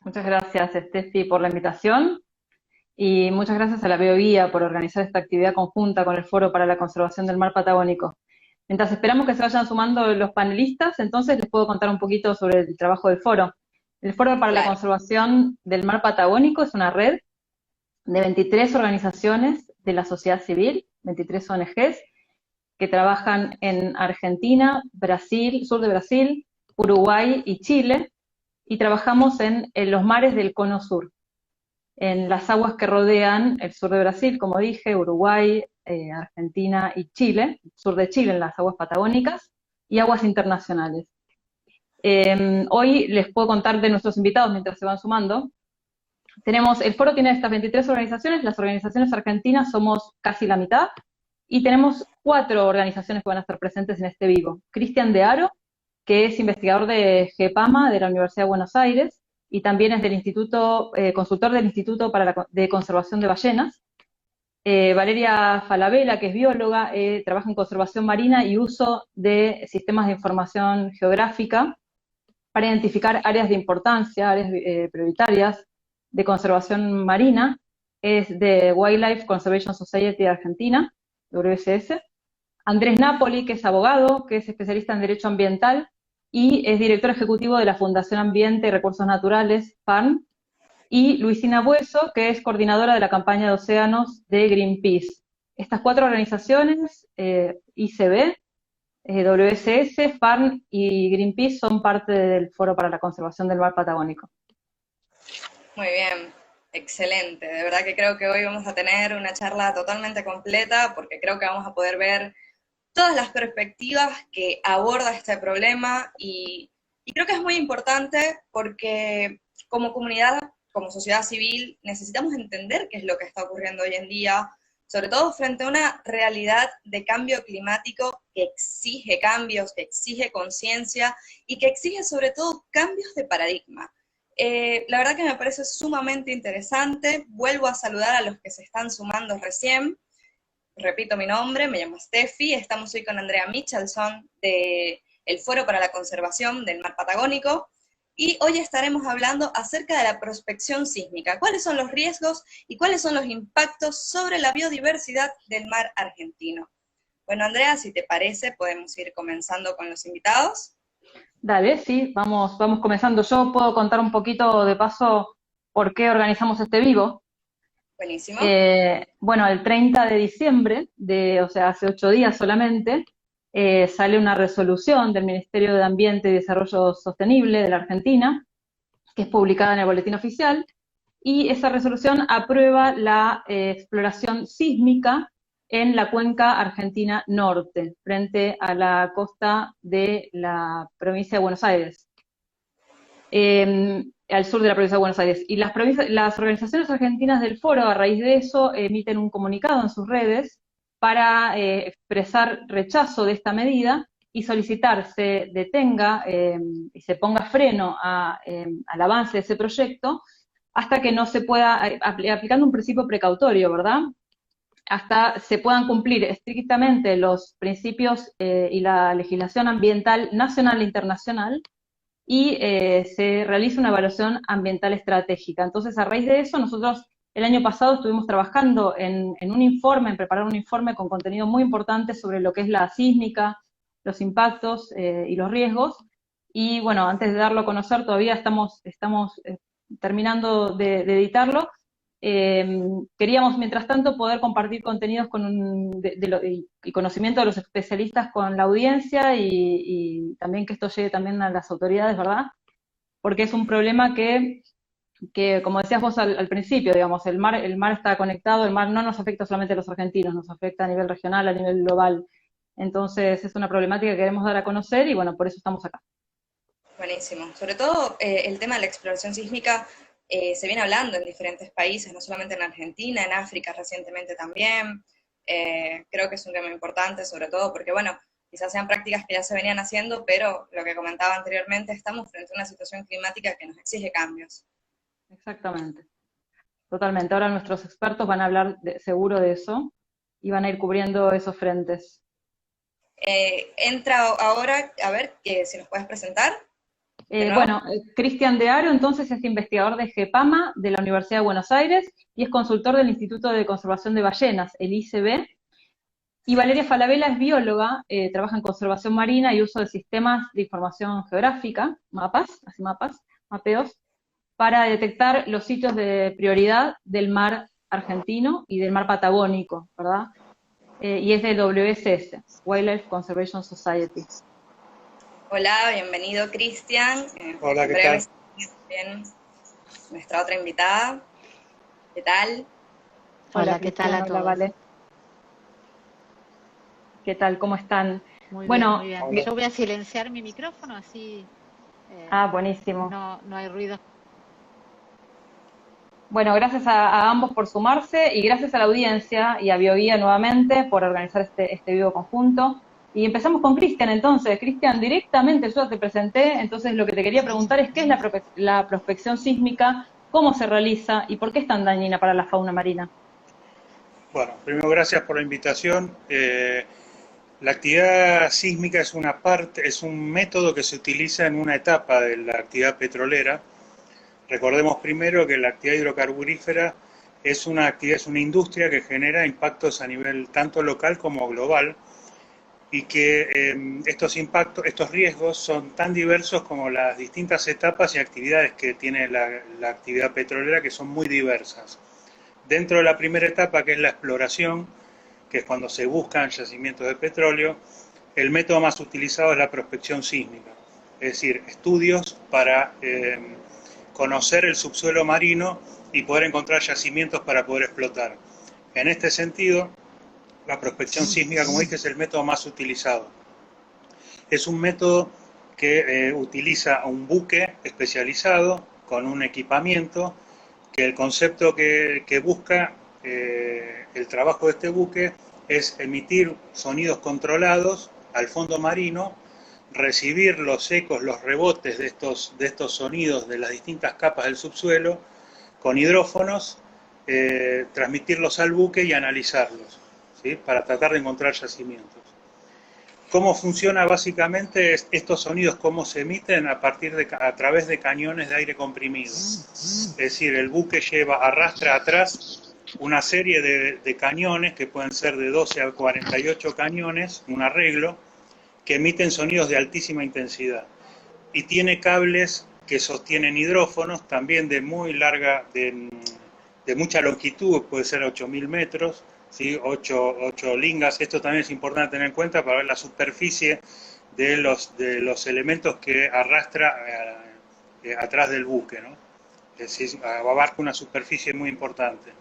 Muchas gracias, Steffi, por la invitación y muchas gracias a la Bioguía por organizar esta actividad conjunta con el Foro para la Conservación del Mar Patagónico. Mientras esperamos que se vayan sumando los panelistas, entonces les puedo contar un poquito sobre el trabajo del Foro. El Foro para la Claro. Conservación del Mar Patagónico es una red de 23 organizaciones de la sociedad civil, 23 ONGs, que trabajan en Argentina, Brasil, sur de Brasil, Uruguay y Chile, y trabajamos en los mares del Cono Sur, en las aguas que rodean el sur de Brasil, como dije, Uruguay, Argentina y Chile, sur de Chile en las aguas patagónicas, y aguas internacionales. Hoy les puedo contar de nuestros invitados mientras se van sumando. El foro tiene estas 23 organizaciones, las organizaciones argentinas somos casi la mitad, y tenemos 4 organizaciones que van a estar presentes en este vivo. Cristian de Aro, que es investigador de GEPAMA de la Universidad de Buenos Aires, y también es del Instituto, consultor del Instituto de Conservación de Ballenas. Valeria Falabella, que es bióloga, trabaja en conservación marina y uso de sistemas de información geográfica para identificar áreas de importancia, áreas prioritarias de conservación marina. Es de Wildlife Conservation Society de Argentina, WCS. Andrés Napoli, que es abogado, que es especialista en derecho ambiental y es director ejecutivo de la Fundación Ambiente y Recursos Naturales, FARN, y Luisina Bueso, que es coordinadora de la campaña de océanos de Greenpeace. Estas 4 organizaciones, ICB, WSS, FARN y Greenpeace, son parte del Foro para la Conservación del Mar Patagónico. Muy bien, excelente. De verdad que creo que hoy vamos a tener una charla totalmente completa porque creo que vamos a poder ver todas las perspectivas que aborda este problema y creo que es muy importante porque como comunidad, como sociedad civil, necesitamos entender qué es lo que está ocurriendo hoy en día, sobre todo frente a una realidad de cambio climático que exige cambios, que exige conciencia y que exige sobre todo cambios de paradigma. La verdad que me parece sumamente interesante. Vuelvo a saludar a los que se están sumando recién. Repito mi nombre, me llamo Steffi, estamos hoy con Andrea Michelson del Foro para la Conservación del Mar Patagónico y hoy estaremos hablando acerca de la prospección sísmica, cuáles son los riesgos y cuáles son los impactos sobre la biodiversidad del mar argentino. Bueno, Andrea, si te parece, podemos ir comenzando con los invitados. Dale, sí, vamos comenzando. Yo puedo contar un poquito de paso por qué organizamos este vivo. Buenísimo. Bueno, el 30 de diciembre, o sea, hace 8 días solamente, sale una resolución del Ministerio de Ambiente y Desarrollo Sostenible de la Argentina, que es publicada en el Boletín Oficial, y esa resolución aprueba la exploración sísmica en la cuenca argentina norte, frente a la costa de la provincia de Buenos Aires, al sur de la provincia de Buenos Aires. Y las organizaciones argentinas del foro, a raíz de eso, emiten un comunicado en sus redes para expresar rechazo de esta medida y solicitar se detenga y se ponga freno al avance de ese proyecto hasta que no se pueda, aplicando un principio precautorio, ¿verdad? Hasta se puedan cumplir estrictamente los principios y la legislación ambiental nacional e internacional y se realiza una evaluación ambiental estratégica. Entonces, a raíz de eso, nosotros el año pasado estuvimos trabajando en un informe, en preparar un informe con contenido muy importante sobre lo que es la sísmica, los impactos y los riesgos. Y bueno, antes de darlo a conocer, todavía estamos terminando de editarlo. Queríamos, mientras tanto, poder compartir contenidos y conocimiento de los especialistas con la audiencia y también que esto llegue también a las autoridades, ¿verdad? Porque es un problema que como decías vos al principio, digamos, el mar está conectado, el mar no nos afecta solamente a los argentinos, nos afecta a nivel regional, a nivel global. Entonces es una problemática que queremos dar a conocer y bueno, por eso estamos acá. Buenísimo. Sobre todo el tema de la exploración sísmica se viene hablando en diferentes países, no solamente en Argentina, en África recientemente también. Creo que es un tema importante, sobre todo porque, bueno, quizás sean prácticas que ya se venían haciendo, pero lo que comentaba anteriormente, estamos frente a una situación climática que nos exige cambios. Exactamente, totalmente. Ahora nuestros expertos van a hablar seguro de eso y van a ir cubriendo esos frentes. Entra ahora, a ver, si nos puedes presentar. de nuevo. Bueno, Cristian de Haro entonces es investigador de GEPAMA de la Universidad de Buenos Aires y es consultor del Instituto de Conservación de Ballenas, el ICB. Y Valeria Falabella es bióloga, trabaja en conservación marina y uso de sistemas de información geográfica, mapeos, para detectar los sitios de prioridad del mar argentino y del mar patagónico, ¿verdad? Y es de WSS, Wildlife Conservation Society. Hola, bienvenido Cristian. Hola, ¿qué tal? Bien, nuestra otra invitada. ¿Qué tal? Hola, ¿qué tal a todos? Vale. ¿Qué tal? ¿Cómo están? Muy bueno, bien, muy bien. Yo voy a silenciar mi micrófono, así buenísimo. No hay ruido. Bueno, gracias a ambos por sumarse y gracias a la audiencia y a BioGuía nuevamente por organizar este vivo conjunto. Y empezamos con Cristian entonces. Cristian, directamente yo te presenté, entonces lo que te quería preguntar es qué es la prospección sísmica, cómo se realiza y por qué es tan dañina para la fauna marina. Bueno, primero gracias por la invitación. La actividad sísmica es un método que se utiliza en una etapa de la actividad petrolera. Recordemos primero que la actividad hidrocarburífera es una industria que genera impactos a nivel tanto local como global, y que estos riesgos son tan diversos como las distintas etapas y actividades que tiene la actividad petrolera, que son muy diversas. Dentro de la primera etapa, que es la exploración, que es cuando se buscan yacimientos de petróleo, el método más utilizado es la prospección sísmica, es decir, estudios para conocer el subsuelo marino y poder encontrar yacimientos para poder explotar. En este sentido, la prospección sísmica, como dije, es el método más utilizado. Es un método que utiliza un buque especializado con un equipamiento, que el concepto que busca el trabajo de este buque es emitir sonidos controlados al fondo marino, recibir los ecos, los rebotes de estos sonidos de las distintas capas del subsuelo con hidrófonos, transmitirlos al buque y analizarlos, ¿sí? Para tratar de encontrar yacimientos. ¿Cómo funciona básicamente estos sonidos? ¿Cómo se emiten? A través de cañones de aire comprimido. Es decir, el buque arrastra atrás una serie de cañones, que pueden ser de 12 a 48 cañones, un arreglo, que emiten sonidos de altísima intensidad. Y tiene cables que sostienen hidrófonos, también de muy larga, de mucha longitud, puede ser 8.000 metros, ¿sí? 8 lingas. Esto también es importante tener en cuenta para ver la superficie de los elementos que arrastra atrás del buque, ¿no? Es decir, abarca una superficie muy importante.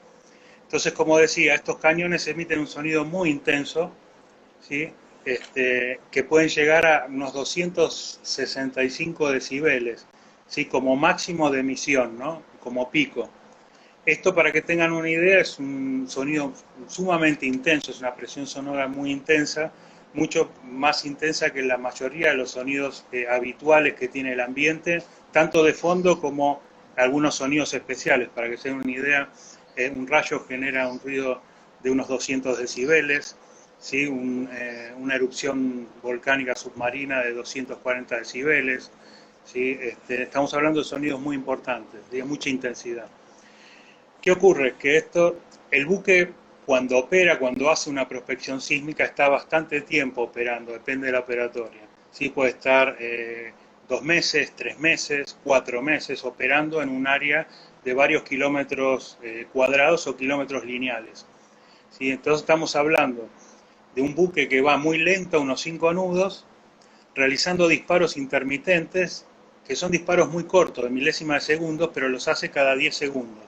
Entonces, como decía, estos cañones emiten un sonido muy intenso, ¿sí? Que pueden llegar a unos 265 decibeles, ¿sí? Como máximo de emisión, ¿no? Como pico. Esto, para que tengan una idea, es un sonido sumamente intenso, es una presión sonora muy intensa, mucho más intensa que la mayoría de los sonidos habituales que tiene el ambiente, tanto de fondo como algunos sonidos especiales. Para que se den una idea, un rayo genera un ruido de unos 200 decibeles, ¿sí? Una erupción volcánica submarina de 240 decibeles, ¿sí? Estamos hablando de sonidos muy importantes, de mucha intensidad. ¿Qué ocurre? Que el buque, cuando opera, cuando hace una prospección sísmica, está bastante tiempo operando, depende de la operatoria. ¿Sí? Puede estar 2 meses, 3 meses, 4 meses operando en un área de varios kilómetros cuadrados o kilómetros lineales. ¿Sí? Entonces estamos hablando de un buque que va muy lento, unos 5 nudos, realizando disparos intermitentes, que son disparos muy cortos, de milésimas de segundos, pero los hace cada 10 segundos.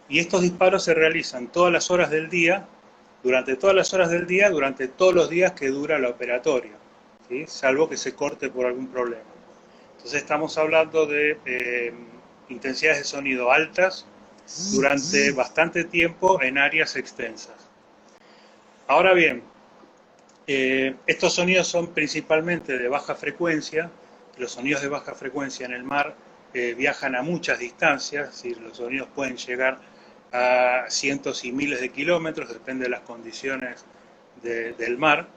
Y estos disparos se realizan todas las horas del día, durante todas las horas del día, durante todos los días que dura la operatoria, ¿sí? Salvo que se corte por algún problema. Entonces estamos hablando de intensidades de sonido altas durante bastante tiempo en áreas extensas. Ahora bien, estos sonidos son principalmente de baja frecuencia. Los sonidos de baja frecuencia en el mar viajan a muchas distancias, ¿sí? Los sonidos pueden llegar a cientos y miles de kilómetros, depende de las condiciones del mar.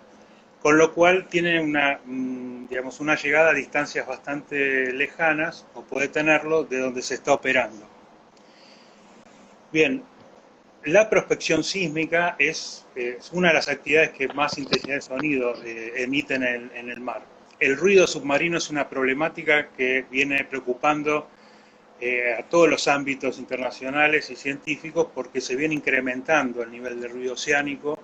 con lo cual tiene digamos, una llegada a distancias bastante lejanas, o puede tenerlo, de donde se está operando. Bien, la prospección sísmica es una de las actividades que más intensidad de sonido emiten en el mar. El ruido submarino es una problemática que viene preocupando a todos los ámbitos internacionales y científicos porque se viene incrementando el nivel de ruido oceánico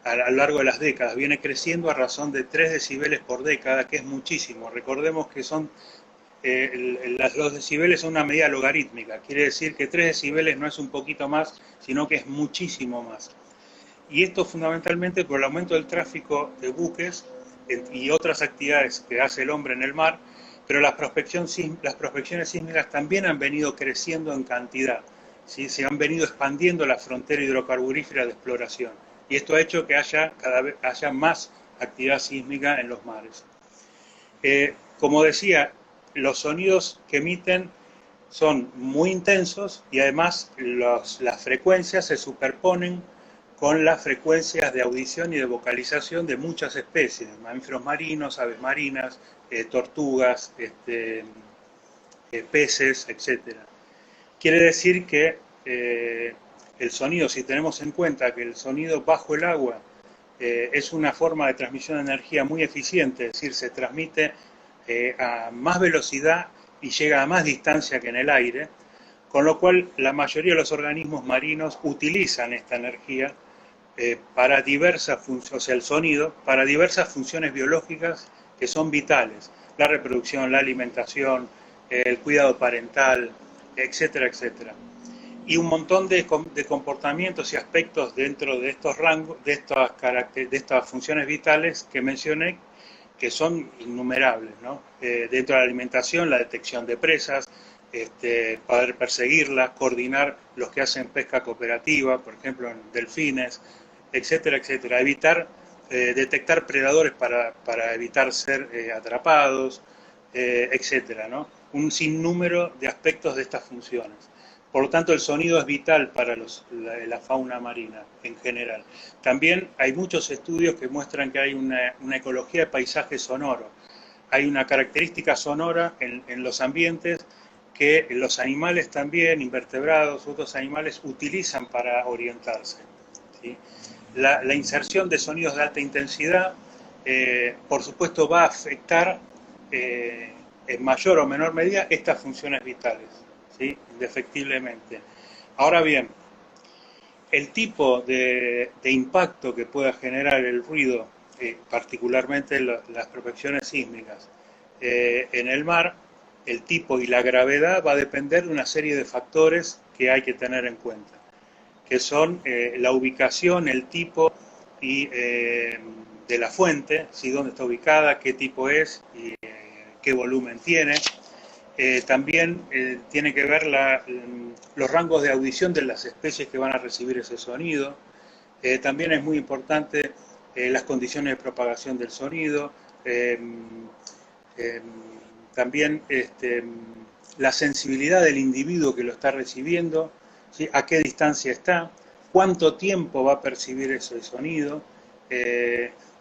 a lo largo de las décadas. Viene creciendo a razón de 3 decibeles por década, que es muchísimo. Recordemos que son los decibeles son una medida logarítmica, quiere decir que 3 decibeles no es un poquito más, sino que es muchísimo más. Y esto fundamentalmente por el aumento del tráfico de buques y otras actividades que hace el hombre en el mar, pero las prospecciones sísmicas también han venido creciendo en cantidad, ¿sí? Se han venido expandiendo la frontera hidrocarburífera de exploración, y esto ha hecho que cada vez haya más actividad sísmica en los mares. Como decía, los sonidos que emiten son muy intensos y además las frecuencias se superponen con las frecuencias de audición y de vocalización de muchas especies, mamíferos marinos, aves marinas, tortugas, peces, etc. Quiere decir que el sonido, si tenemos en cuenta que el sonido bajo el agua es una forma de transmisión de energía muy eficiente, es decir, se transmite a más velocidad y llega a más distancia que en el aire, con lo cual la mayoría de los organismos marinos utilizan esta energía para diversas funciones, o sea, el sonido, para diversas funciones biológicas que son vitales, la reproducción, la alimentación, el cuidado parental, etcétera, etcétera. Y un montón de comportamientos y aspectos dentro de estos rangos, de estas funciones vitales que mencioné, que son innumerables, ¿no? Dentro de la alimentación, la detección de presas, poder perseguirlas, coordinar los que hacen pesca cooperativa, por ejemplo en delfines, etcétera, etcétera. Detectar predadores para evitar ser atrapados, etcétera, ¿no? Un sinnúmero de aspectos de estas funciones. Por lo tanto, el sonido es vital para la fauna marina en general. También hay muchos estudios que muestran que hay una ecología de paisaje sonoro. Hay una característica sonora en los ambientes que los animales también, invertebrados, otros animales, utilizan para orientarse, ¿sí? La inserción de sonidos de alta intensidad, por supuesto, va a afectar en mayor o menor medida estas funciones vitales, ¿sí? Indefectiblemente. Ahora bien, el tipo de impacto que pueda generar el ruido, particularmente las prospecciones sísmicas, en el mar, el tipo y la gravedad va a depender de una serie de factores que hay que tener en cuenta, que son la ubicación, el tipo y de la fuente, ¿sí? Dónde está ubicada, qué tipo es y qué volumen tiene. También tiene que ver los rangos de audición de las especies que van a recibir ese sonido. También es muy importante las condiciones de propagación del sonido. También la sensibilidad del individuo que lo está recibiendo, ¿sí? A qué distancia está, cuánto tiempo va a percibir ese sonido,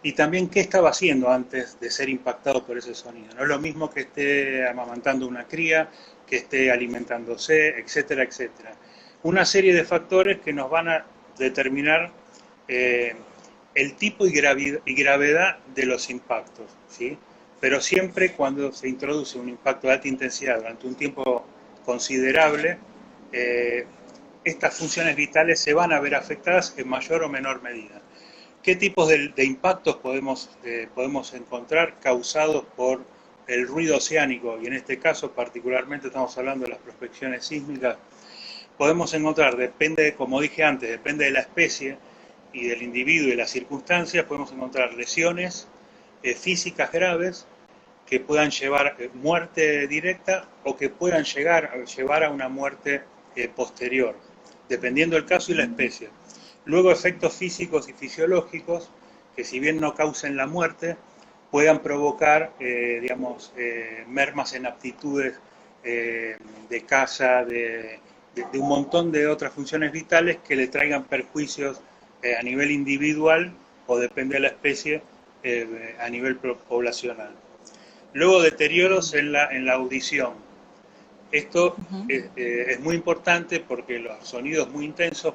y también qué estaba haciendo antes de ser impactado por ese sonido. No es lo mismo que esté amamantando una cría, que esté alimentándose, etcétera, etcétera. Una serie de factores que nos van a determinar el tipo y gravedad de los impactos, ¿sí? Pero siempre cuando se introduce un impacto de alta intensidad durante un tiempo considerable, estas funciones vitales se van a ver afectadas en mayor o menor medida. ¿Qué tipos de impactos podemos encontrar causados por el ruido oceánico? Y en este caso particularmente estamos hablando de las prospecciones sísmicas. Podemos encontrar, depende, como dije antes, depende de la especie y del individuo y de las circunstancias, podemos encontrar lesiones físicas graves que puedan llevar muerte directa o que puedan llevar a una muerte posterior, dependiendo del caso y la especie. Luego efectos físicos y fisiológicos que si bien no causen la muerte, puedan provocar, mermas en aptitudes de caza, de un montón de otras funciones vitales que le traigan perjuicios a nivel individual o depende de la especie a nivel poblacional. Luego deterioros en la audición. Esto es muy importante porque los sonidos muy intensos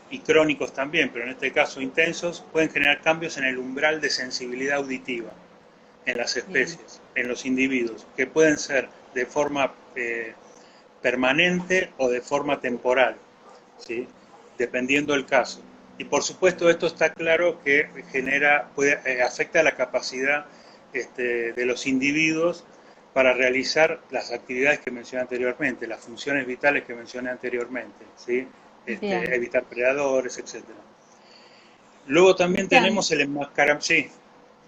y crónicos también, pero en este caso intensos, pueden generar cambios en el umbral de sensibilidad auditiva en las especies, en los individuos, que pueden ser de forma permanente o de forma temporal, ¿sí? Dependiendo del caso. Y por supuesto esto está claro que afecta la capacidad de los individuos para realizar las actividades que mencioné anteriormente, las funciones vitales que mencioné anteriormente, ¿sí? Evitar predadores, etcétera. Luego también tenemos el enmascaramiento. Sí.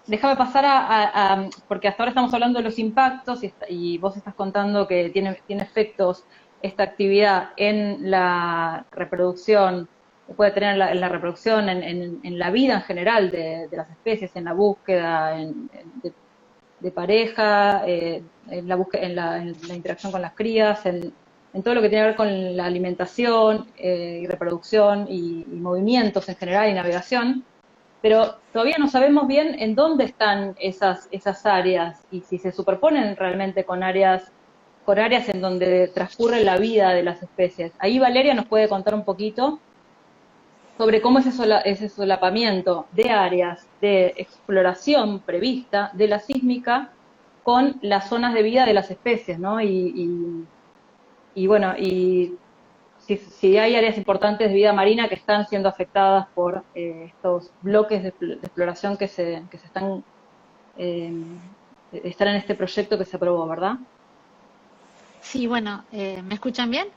Déjame pasar porque hasta ahora estamos hablando de los impactos y vos estás contando que tiene efectos esta actividad en la reproducción, puede tener en la reproducción, en la vida en general de las especies, en la búsqueda de pareja, en la interacción con las crías, en todo lo que tiene que ver con la alimentación y reproducción y movimientos en general y navegación. Pero todavía no sabemos bien en dónde están esas áreas y si se superponen realmente con áreas en donde transcurre la vida de las especies. Ahí Valeria nos puede contar un poquito sobre cómo es ese solapamiento de áreas de exploración prevista de la sísmica con las zonas de vida de las especies, ¿no? Y bueno, y si hay áreas importantes de vida marina que están siendo afectadas por estos bloques de exploración que se están en este proyecto que se aprobó, ¿verdad? Sí, bueno, ¿me escuchan bien?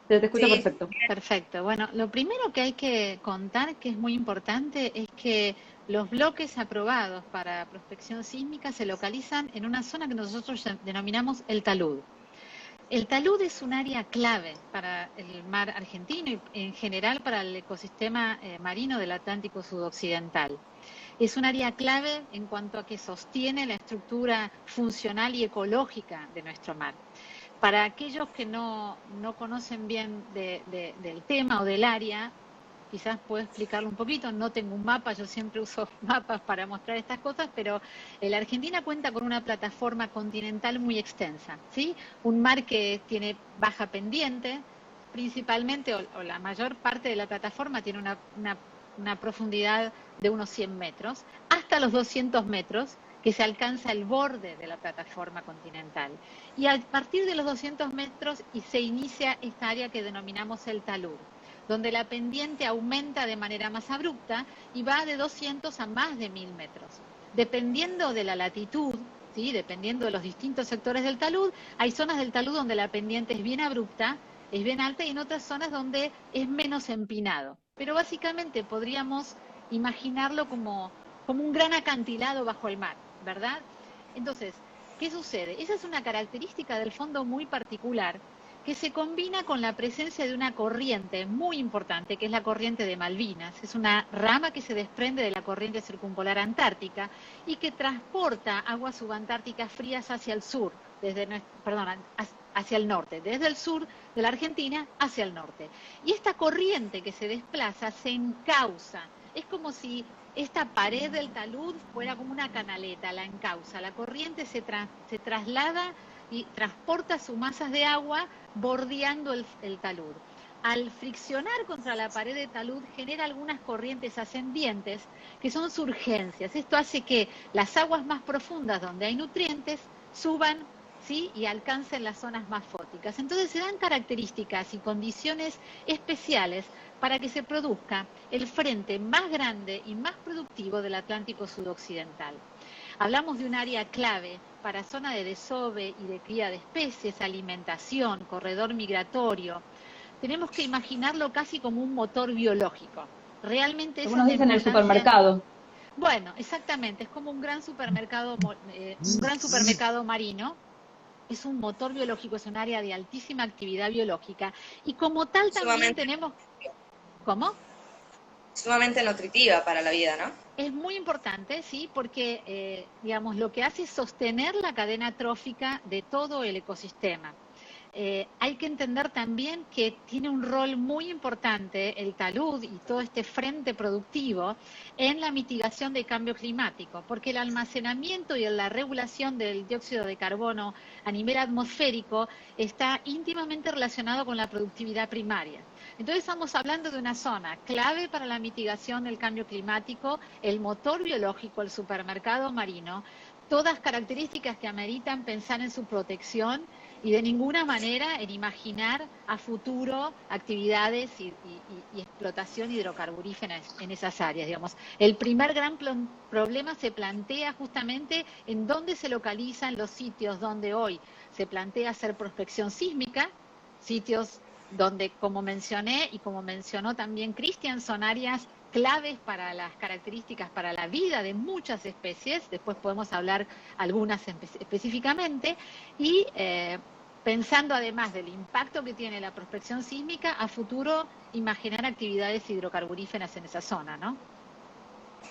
Te escucho Sí, perfecto. Perfecto. Bueno, lo primero que hay que contar, que es muy importante, es que los bloques aprobados para prospección sísmica se localizan en una zona que nosotros denominamos el talud. El talud es un área clave para el mar argentino y en general para el ecosistema marino del Atlántico sudoccidental. Es un área clave en cuanto a que sostiene la estructura funcional y ecológica de nuestro mar. Para aquellos que no conocen bien del tema o del área, quizás puedo explicarlo un poquito. No tengo un mapa, yo siempre uso mapas para mostrar estas cosas, pero la Argentina cuenta con una plataforma continental muy extensa, ¿sí? Un mar que tiene baja pendiente, principalmente, o la mayor parte de la plataforma tiene una profundidad de unos 100 metros, hasta los 200 metros, que se alcanza el borde de la plataforma continental. Y a partir de los 200 metros se inicia esta área que denominamos el talud, donde la pendiente aumenta de manera más abrupta y va de 200 a más de 1000 metros. Dependiendo de la latitud, ¿sí? Dependiendo de los distintos sectores del talud, hay zonas del talud donde la pendiente es bien abrupta, es bien alta, y en otras zonas donde es menos empinado. Pero básicamente podríamos imaginarlo como un gran acantilado bajo el mar, ¿verdad? Entonces, ¿qué sucede? Esa es una característica del fondo muy particular que se combina con la presencia de una corriente muy importante, que es la corriente de Malvinas. Es una rama que se desprende de la corriente circumpolar antártica y que transporta aguas subantárticas frías hacia el sur, hacia el norte, desde el sur de la Argentina hacia el norte. Y esta corriente que se desplaza se encausa. Es como si esta pared del talud fuera como una canaleta, la encausa. La corriente se traslada y transporta sus masas de agua bordeando el talud. Al friccionar contra la pared de talud genera algunas corrientes ascendientes que son surgencias. Esto hace que las aguas más profundas donde hay nutrientes suban, ¿sí? Y alcancen las zonas más fóticas. Entonces se dan características y condiciones especiales para que se produzca el frente más grande y más productivo del Atlántico sudoccidental. Hablamos de un área clave para zona de desove y de cría de especies, alimentación, corredor migratorio. Tenemos que imaginarlo casi como un motor biológico. Realmente esa es la Algunos dicen el importancia. supermercado. Bueno, exactamente, es como un gran supermercado marino. Es un motor biológico, es un área de altísima actividad biológica y como tal también tenemos... ¿Cómo? Sumamente nutritiva para la vida, ¿no? Es muy importante, sí, porque, digamos, lo que hace es sostener la cadena trófica de todo el ecosistema. hay que entender también que tiene un rol muy importante el talud y todo este frente productivo en la mitigación del cambio climático, porque el almacenamiento y la regulación del dióxido de carbono a nivel atmosférico está íntimamente relacionado con la productividad primaria. Entonces estamos hablando de una zona clave para la mitigación del cambio climático, el motor biológico, el supermercado marino, todas características que ameritan pensar en su protección y de ninguna manera en imaginar a futuro actividades y explotación hidrocarburífera en esas áreas, digamos. El primer gran problema se plantea justamente en dónde se localizan los sitios donde hoy se plantea hacer prospección sísmica, sitios donde, como mencioné y como mencionó también Cristian, son áreas claves para las características, para la vida de muchas especies, después podemos hablar algunas específicamente, y pensando además del impacto que tiene la prospección sísmica, a futuro imaginar actividades hidrocarburíferas en esa zona, ¿no?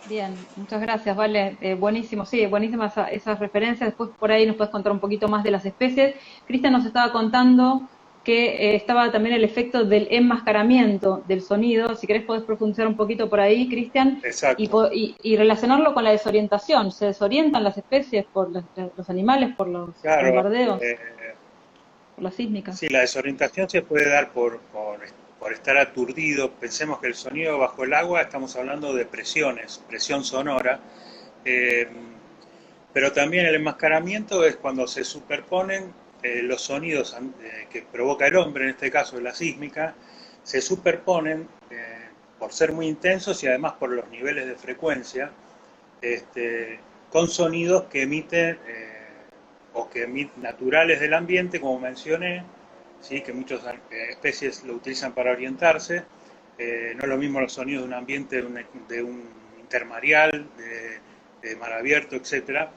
Bien, muchas gracias, Vale. Buenísimo, sí, buenísimas esas referencias. Después por ahí nos puedes contar un poquito más de las especies. Cristian nos estaba contando que estaba también el efecto del enmascaramiento del sonido. Si querés podés profundizar un poquito por ahí, Cristian, Exacto. y relacionarlo con la desorientación. ¿Se desorientan las especies por los animales, por los Claro, bombardeos, por la sísmica? sí, la desorientación se puede dar por estar aturdido. Pensemos que el sonido bajo el agua, estamos hablando de presiones, presión sonora, eh, pero también el enmascaramiento es cuando se superponen los sonidos que provoca el hombre, en este caso la sísmica, se superponen por ser muy intensos y además por los niveles de frecuencia, con sonidos que emiten naturales del ambiente, como mencioné, ¿sí? Que muchas especies lo utilizan para orientarse. No es lo mismo los sonidos de un ambiente, de un intermareal, de mar abierto, etcétera,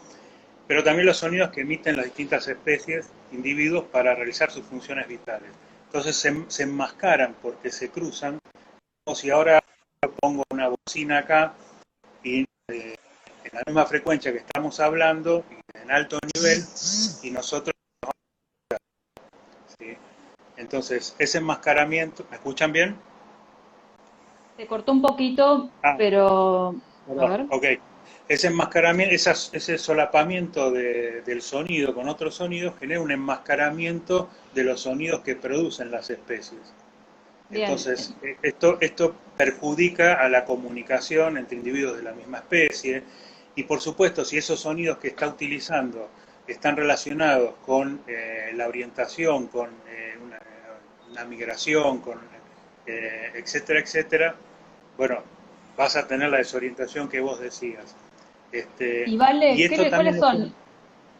pero también los sonidos que emiten las distintas especies, individuos, para realizar sus funciones vitales. Entonces se enmascaran porque se cruzan, como si ahora pongo una bocina acá y en la misma frecuencia que estamos hablando, en alto nivel, y nosotros, ¿sí? Entonces, ese enmascaramiento, ¿me escuchan bien? Se cortó un poquito, pero a Perdón, ver. ok. Ese enmascaramiento, ese solapamiento del sonido con otros sonidos genera un enmascaramiento de los sonidos que producen las especies. Bien. Entonces, esto perjudica a la comunicación entre individuos de la misma especie, y por supuesto, si esos sonidos que está utilizando están relacionados con la orientación, con una migración, con etcétera, etcétera, bueno, vas a tener la desorientación que vos decías. Y Y Vale, esto ¿cuáles también son?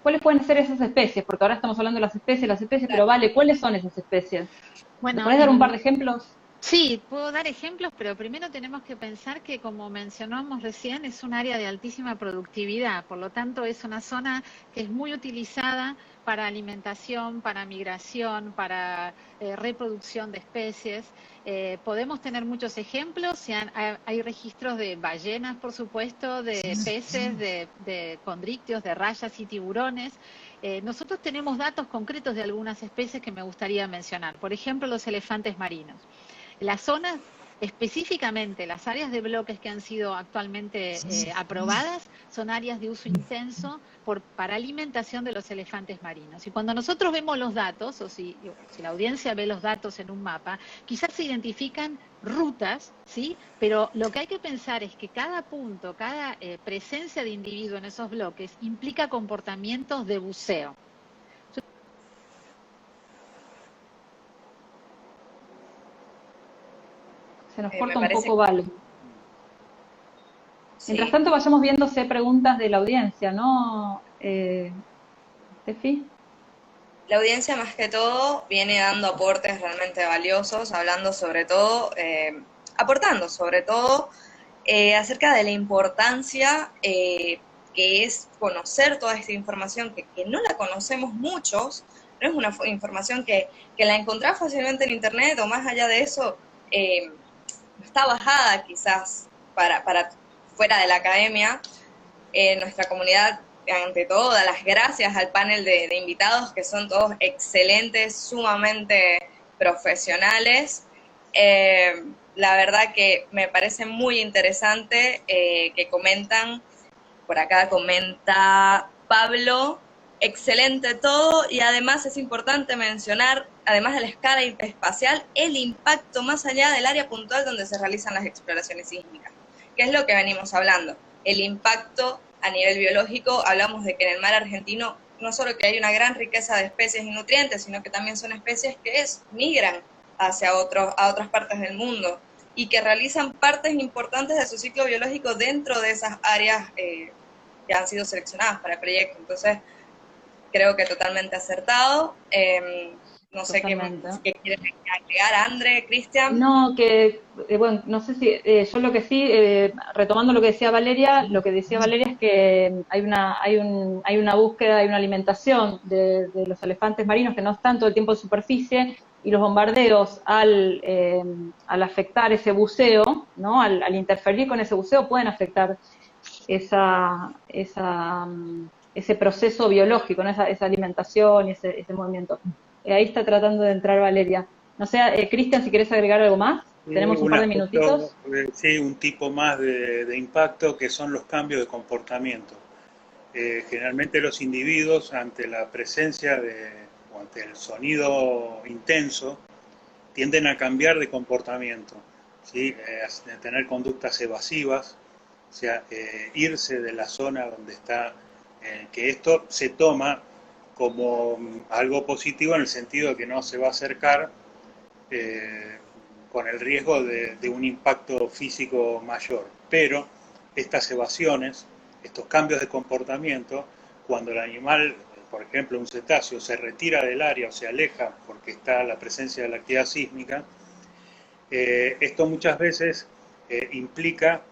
¿Cuáles pueden ser esas especies? Porque ahora estamos hablando de las especies, pero Vale, ¿cuáles son esas especies? ¿Me Bueno, podés dar un par de ejemplos? sí, puedo dar ejemplos, pero primero tenemos que pensar que, como mencionamos recién, es un área de altísima productividad, por lo tanto es una zona que es muy utilizada para alimentación, para migración, para reproducción de especies. Podemos tener muchos ejemplos, hay registros de ballenas, por supuesto, de peces, de condrictios, de rayas y tiburones. Nosotros tenemos datos concretos de algunas especies que me gustaría mencionar, por ejemplo, los elefantes marinos. Las zonas, específicamente las áreas de bloques que han sido actualmente aprobadas, son áreas de uso intenso para alimentación de los elefantes marinos. Y cuando nosotros vemos los datos, o si la audiencia ve los datos en un mapa, quizás se identifican rutas, ¿sí? Pero lo que hay que pensar es que cada punto, cada presencia de individuo en esos bloques implica comportamientos de buceo. Se nos Me corta un parece, poco, Vale. Mientras sí. tanto, vayamos viéndose preguntas de la audiencia, ¿no, Steffi? La audiencia más que todo viene dando aportes realmente valiosos, hablando sobre todo, aportando sobre todo acerca de la importancia que es conocer toda esta información, que no la conocemos muchos, no es una información que la encontrás fácilmente en internet, o más allá de eso, está bajada quizás para fuera de la academia. Nuestra comunidad ante todo, dar las gracias al panel de invitados, que son todos excelentes, sumamente profesionales. La verdad que me parece muy interesante que comentan, por acá comenta Pablo, excelente todo, y además es importante mencionar, además de la escala espacial, el impacto más allá del área puntual donde se realizan las exploraciones sísmicas, que es lo que venimos hablando. El impacto a nivel biológico, hablamos de que en el mar argentino no solo que hay una gran riqueza de especies y nutrientes, sino que también son especies que migran hacia a otras partes del mundo y que realizan partes importantes de su ciclo biológico dentro de esas áreas que han sido seleccionadas para el proyecto. Entonces, creo que totalmente acertado. No sé qué quieren agregar, André, Cristian. No, bueno, no sé si, yo lo que sí, retomando lo que decía Valeria es que hay una búsqueda, hay una alimentación de los elefantes marinos que no están todo el tiempo en superficie, y los bombardeos al afectar ese buceo, ¿no? Al interferir con ese buceo, pueden afectar ese proceso biológico, ¿no? esa alimentación y ese movimiento. Ahí está tratando de entrar Valeria. No sé, Cristian, si querés agregar algo más. Tenemos un par de minutitos. Sí, un tipo más de impacto, que son los cambios de comportamiento. Generalmente los individuos, ante la presencia o ante el sonido intenso, tienden a cambiar de comportamiento, ¿sí? A tener conductas evasivas, o sea, irse de la zona donde está, que esto se toma como algo positivo en el sentido de que no se va a acercar con el riesgo de un impacto físico mayor. Pero estas evasiones, estos cambios de comportamiento, cuando el animal, por ejemplo un cetáceo, se retira del área o se aleja porque está la presencia de la actividad sísmica, esto muchas veces implica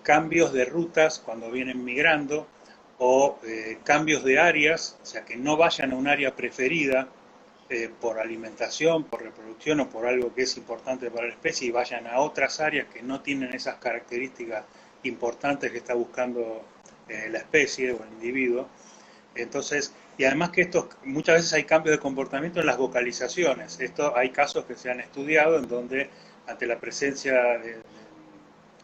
cambios de rutas cuando vienen migrando, o cambios de áreas, o sea, que no vayan a un área preferida por alimentación, por reproducción o por algo que es importante para la especie, y vayan a otras áreas que no tienen esas características importantes que está buscando la especie o el individuo. Entonces, y además que muchas veces hay cambios de comportamiento en las vocalizaciones. Hay casos que se han estudiado en donde, ante la presencia de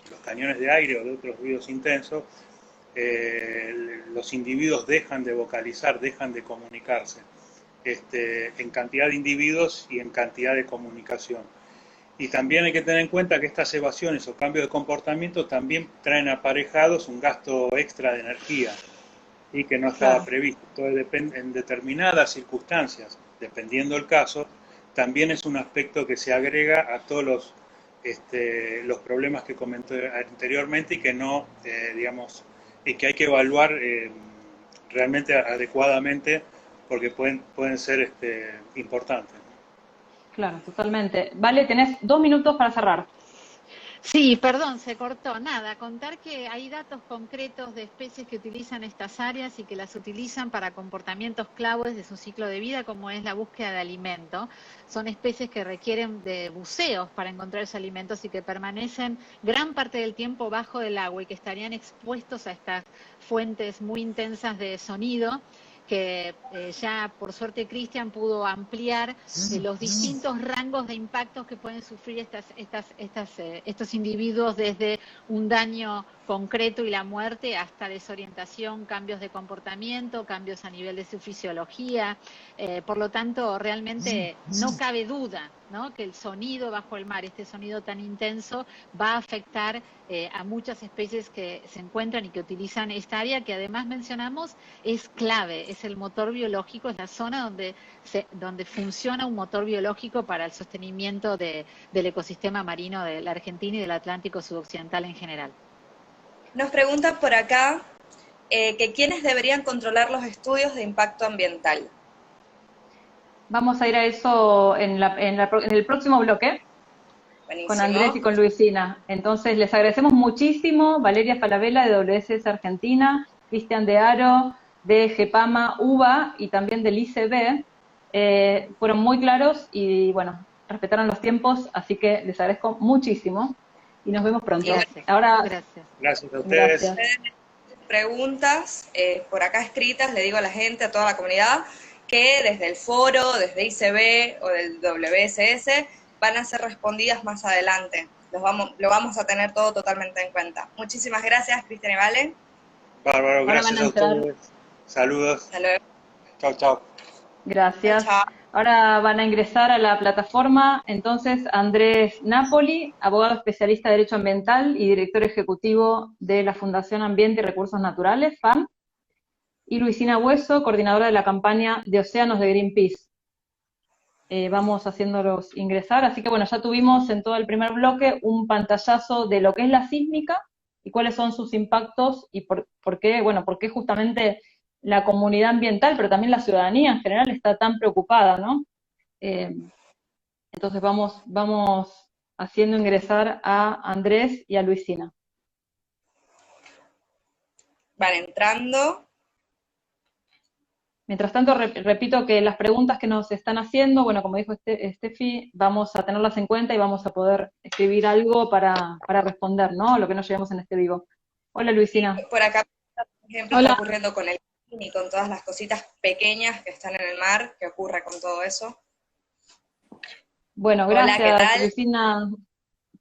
los cañones de aire o de otros ruidos intensos, los individuos dejan de vocalizar, dejan de comunicarse, en cantidad de individuos y en cantidad de comunicación. Y también hay que tener en cuenta que estas evasiones o cambios de comportamiento también traen aparejados un gasto extra de energía, y que no estaba previsto. Entonces, en determinadas circunstancias, dependiendo del caso, también es un aspecto que se agrega a todos los problemas que comenté anteriormente, y que no, y que hay que evaluar realmente adecuadamente, porque pueden ser importantes. Claro, totalmente. Vale, tenés 2 minutos para cerrar. Sí, perdón, se cortó. Nada, contar que hay datos concretos de especies que utilizan estas áreas y que las utilizan para comportamientos claves de su ciclo de vida, como es la búsqueda de alimento. Son especies que requieren de buceos para encontrar esos alimentos y que permanecen gran parte del tiempo bajo el agua y que estarían expuestos a estas fuentes muy intensas de sonido, que ya por suerte Cristian pudo ampliar los distintos rangos de impactos que pueden sufrir estos individuos, desde un daño concreto y la muerte hasta desorientación, cambios de comportamiento, cambios a nivel de su fisiología. Por lo tanto, realmente no cabe duda, ¿no?, que el sonido bajo el mar, este sonido tan intenso, va a afectar a muchas especies que se encuentran y que utilizan esta área, que además mencionamos es clave, es el motor biológico, es la zona donde funciona un motor biológico para el sostenimiento del ecosistema marino de la Argentina y del Atlántico sudoccidental en general. Nos pregunta por acá que quiénes deberían controlar los estudios de impacto ambiental. Vamos a ir a eso en el próximo bloque. Buenísimo. Con Andrés y con Luisina. Entonces, les agradecemos muchísimo. Valeria Falabella, de WSS Argentina, Cristian de Aro, de GEPAMA UBA y también del ICB. Fueron muy claros y, bueno, respetaron los tiempos, así que les agradezco muchísimo y nos vemos pronto. Gracias. Ahora, gracias a ustedes. Gracias. preguntas por acá escritas, le digo a la gente, a toda la comunidad, que desde el foro, desde ICB o del WSS, van a ser respondidas más adelante. Lo vamos a tener todo totalmente en cuenta. Muchísimas gracias, Cristian y Vale. Bárbaro, gracias a ustedes. Saludos. Hasta luego. Chao, chao. Gracias. Chao. Ahora van a ingresar a la plataforma, entonces, Andrés Napoli, abogado especialista de Derecho Ambiental y director ejecutivo de la Fundación Ambiente y Recursos Naturales, FAN, y Luisina Hueso, coordinadora de la campaña de Océanos de Greenpeace. Vamos haciéndolos ingresar, así que bueno, ya tuvimos en todo el primer bloque un pantallazo de lo que es la sísmica y cuáles son sus impactos y por qué, bueno, por qué justamente la comunidad ambiental, pero también la ciudadanía en general está tan preocupada, ¿no? Entonces vamos haciendo ingresar a Andrés y a Luisina. Van entrando. Mientras tanto, repito que las preguntas que nos están haciendo, bueno, como dijo Steffi, vamos a tenerlas en cuenta y vamos a poder escribir algo para responder, ¿no? Lo que nos llevamos en este vivo. Hola, Luisina. Por acá, por ejemplo, está ocurriendo con el y con todas las cositas pequeñas que están en el mar, ¿qué ocurre con todo eso? Bueno, gracias, hola, ¿qué tal? Luisina.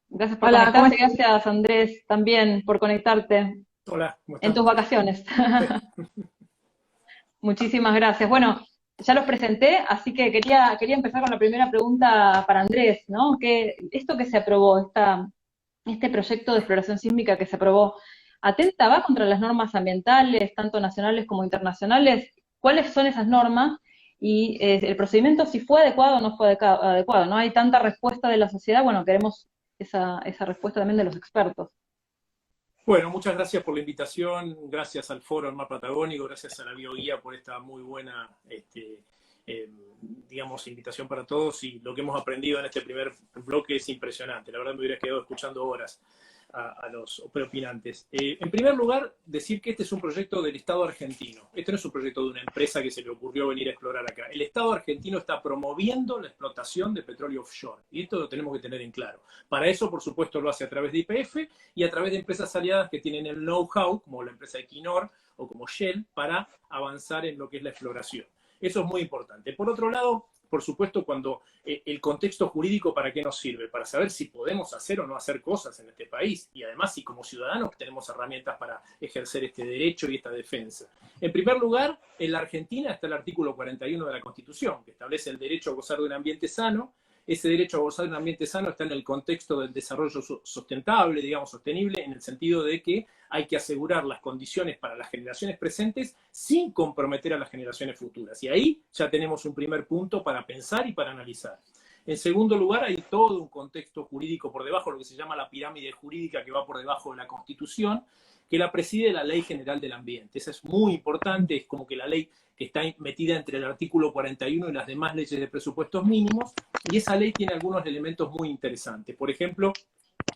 Gracias por conectarte, gracias, Andrés, también por conectarte. Hola, ¿cómo estás? En tus vacaciones. Muchísimas gracias. Bueno, ya los presenté, así que quería empezar con la primera pregunta para Andrés, ¿no? Esto que se aprobó, este proyecto de exploración sísmica que se aprobó, ¿atenta va contra las normas ambientales, tanto nacionales como internacionales? ¿Cuáles son esas normas? Y el procedimiento, si fue adecuado o no fue adecuado. No hay tanta respuesta de la sociedad, bueno, queremos esa respuesta también de los expertos. Bueno, muchas gracias por la invitación, gracias al Foro Mar Patagónico, gracias a la Bioguía por esta muy buena, digamos, invitación para todos, y lo que hemos aprendido en este primer bloque es impresionante. La verdad me hubiera quedado escuchando horas a los preopinantes. En primer lugar, decir que este es un proyecto del Estado argentino. Este no es un proyecto de una empresa que se le ocurrió venir a explorar acá. El Estado argentino está promoviendo la explotación de petróleo offshore. Y esto lo tenemos que tener en claro. Para eso, por supuesto, lo hace a través de YPF y a través de empresas aliadas que tienen el know-how, como la empresa Equinor o como Shell, para avanzar en lo que es la exploración. Eso es muy importante. Por otro lado, por supuesto, cuando el contexto jurídico, ¿para qué nos sirve? Para saber si podemos hacer o no hacer cosas en este país, y además si como ciudadanos tenemos herramientas para ejercer este derecho y esta defensa. En primer lugar, en la Argentina está el artículo 41 de la Constitución, que establece el derecho a gozar de un ambiente sano. Ese derecho a gozar de un ambiente sano está en el contexto del desarrollo sustentable, digamos, sostenible, en el sentido de que hay que asegurar las condiciones para las generaciones presentes sin comprometer a las generaciones futuras. Y ahí ya tenemos un primer punto para pensar y para analizar. En segundo lugar, hay todo un contexto jurídico por debajo, lo que se llama la pirámide jurídica que va por debajo de la Constitución, que la preside la Ley General del Ambiente. Esa es muy importante, es como que la ley que está metida entre el artículo 41 y las demás leyes de presupuestos mínimos, y esa ley tiene algunos elementos muy interesantes. Por ejemplo,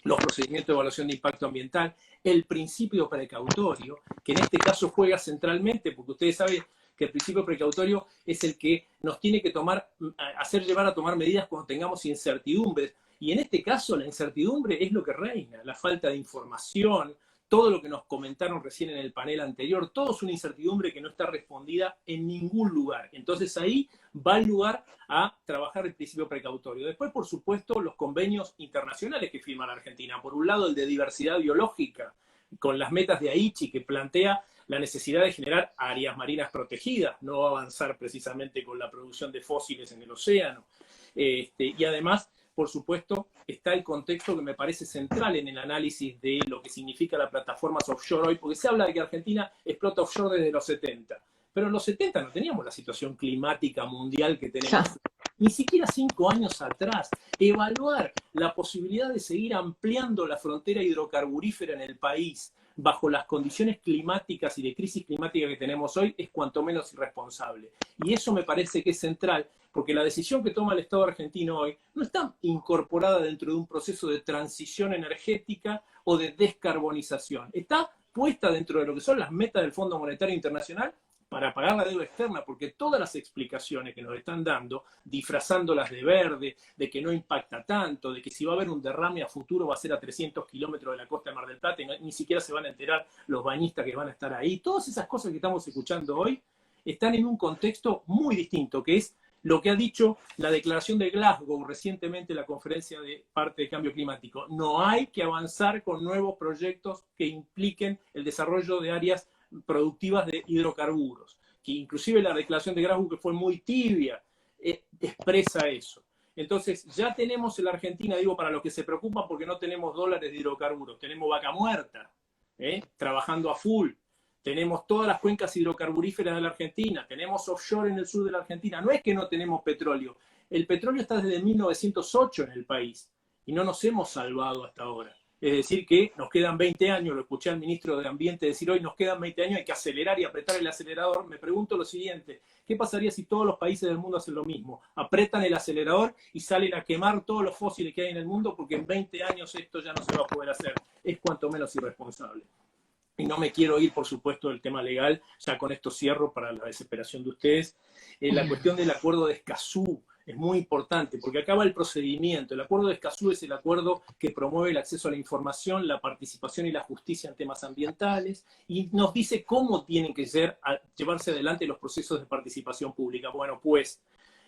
los procedimientos de evaluación de impacto ambiental, el principio precautorio, que en este caso juega centralmente, porque ustedes saben que el principio precautorio es el que nos tiene que hacer llevar a tomar medidas cuando tengamos incertidumbres, y en este caso la incertidumbre es lo que reina, la falta de información, todo lo que nos comentaron recién en el panel anterior, todo es una incertidumbre que no está respondida en ningún lugar. Entonces ahí va el lugar a trabajar el principio precautorio. Después, por supuesto, los convenios internacionales que firma la Argentina. Por un lado, el de diversidad biológica, con las metas de Aichi, que plantea la necesidad de generar áreas marinas protegidas, no avanzar precisamente con la producción de fósiles en el océano. Y además, por supuesto, está el contexto que me parece central en el análisis de lo que significa las plataformas offshore hoy, porque se habla de que Argentina explota offshore desde los 70, pero en los 70 no teníamos la situación climática mundial que tenemos. Ni siquiera 5 años atrás. Evaluar la posibilidad de seguir ampliando la frontera hidrocarburífera en el país bajo las condiciones climáticas y de crisis climática que tenemos hoy es cuanto menos irresponsable. Y eso me parece que es central, porque la decisión que toma el Estado argentino hoy no está incorporada dentro de un proceso de transición energética o de descarbonización. Está puesta dentro de lo que son las metas del Fondo Monetario Internacional para pagar la deuda externa, porque todas las explicaciones que nos están dando, disfrazándolas de verde, de que no impacta tanto, de que si va a haber un derrame a futuro va a ser a 300 kilómetros de la costa de Mar del Plata y ni siquiera se van a enterar los bañistas que van a estar ahí, todas esas cosas que estamos escuchando hoy están en un contexto muy distinto, que es lo que ha dicho la declaración de Glasgow recientemente, la conferencia de parte de cambio climático. No hay que avanzar con nuevos proyectos que impliquen el desarrollo de áreas productivas de hidrocarburos, que inclusive la declaración de Glasgow, que fue muy tibia, expresa eso. Entonces, ya tenemos en la Argentina, digo, para los que se preocupan porque no tenemos dólares de hidrocarburos, tenemos Vaca Muerta, trabajando a full, tenemos todas las cuencas hidrocarburíferas de la Argentina, tenemos offshore en el sur de la Argentina, no es que no tenemos petróleo, el petróleo está desde 1908 en el país y no nos hemos salvado hasta ahora. Es decir, que nos quedan 20 años, lo escuché al ministro de Ambiente decir hoy, nos quedan 20 años, hay que acelerar y apretar el acelerador. Me pregunto lo siguiente, ¿qué pasaría si todos los países del mundo hacen lo mismo? Apretan el acelerador y salen a quemar todos los fósiles que hay en el mundo porque en 20 años esto ya no se va a poder hacer. Es cuanto menos irresponsable. Y no me quiero ir, por supuesto, del tema legal, ya con esto cierro para la desesperación de ustedes. La cuestión del acuerdo de Escazú es muy importante, porque acaba el procedimiento. El acuerdo de Escazú es el acuerdo que promueve el acceso a la información, la participación y la justicia en temas ambientales, y nos dice cómo tienen que llevarse adelante los procesos de participación pública. Bueno, pues,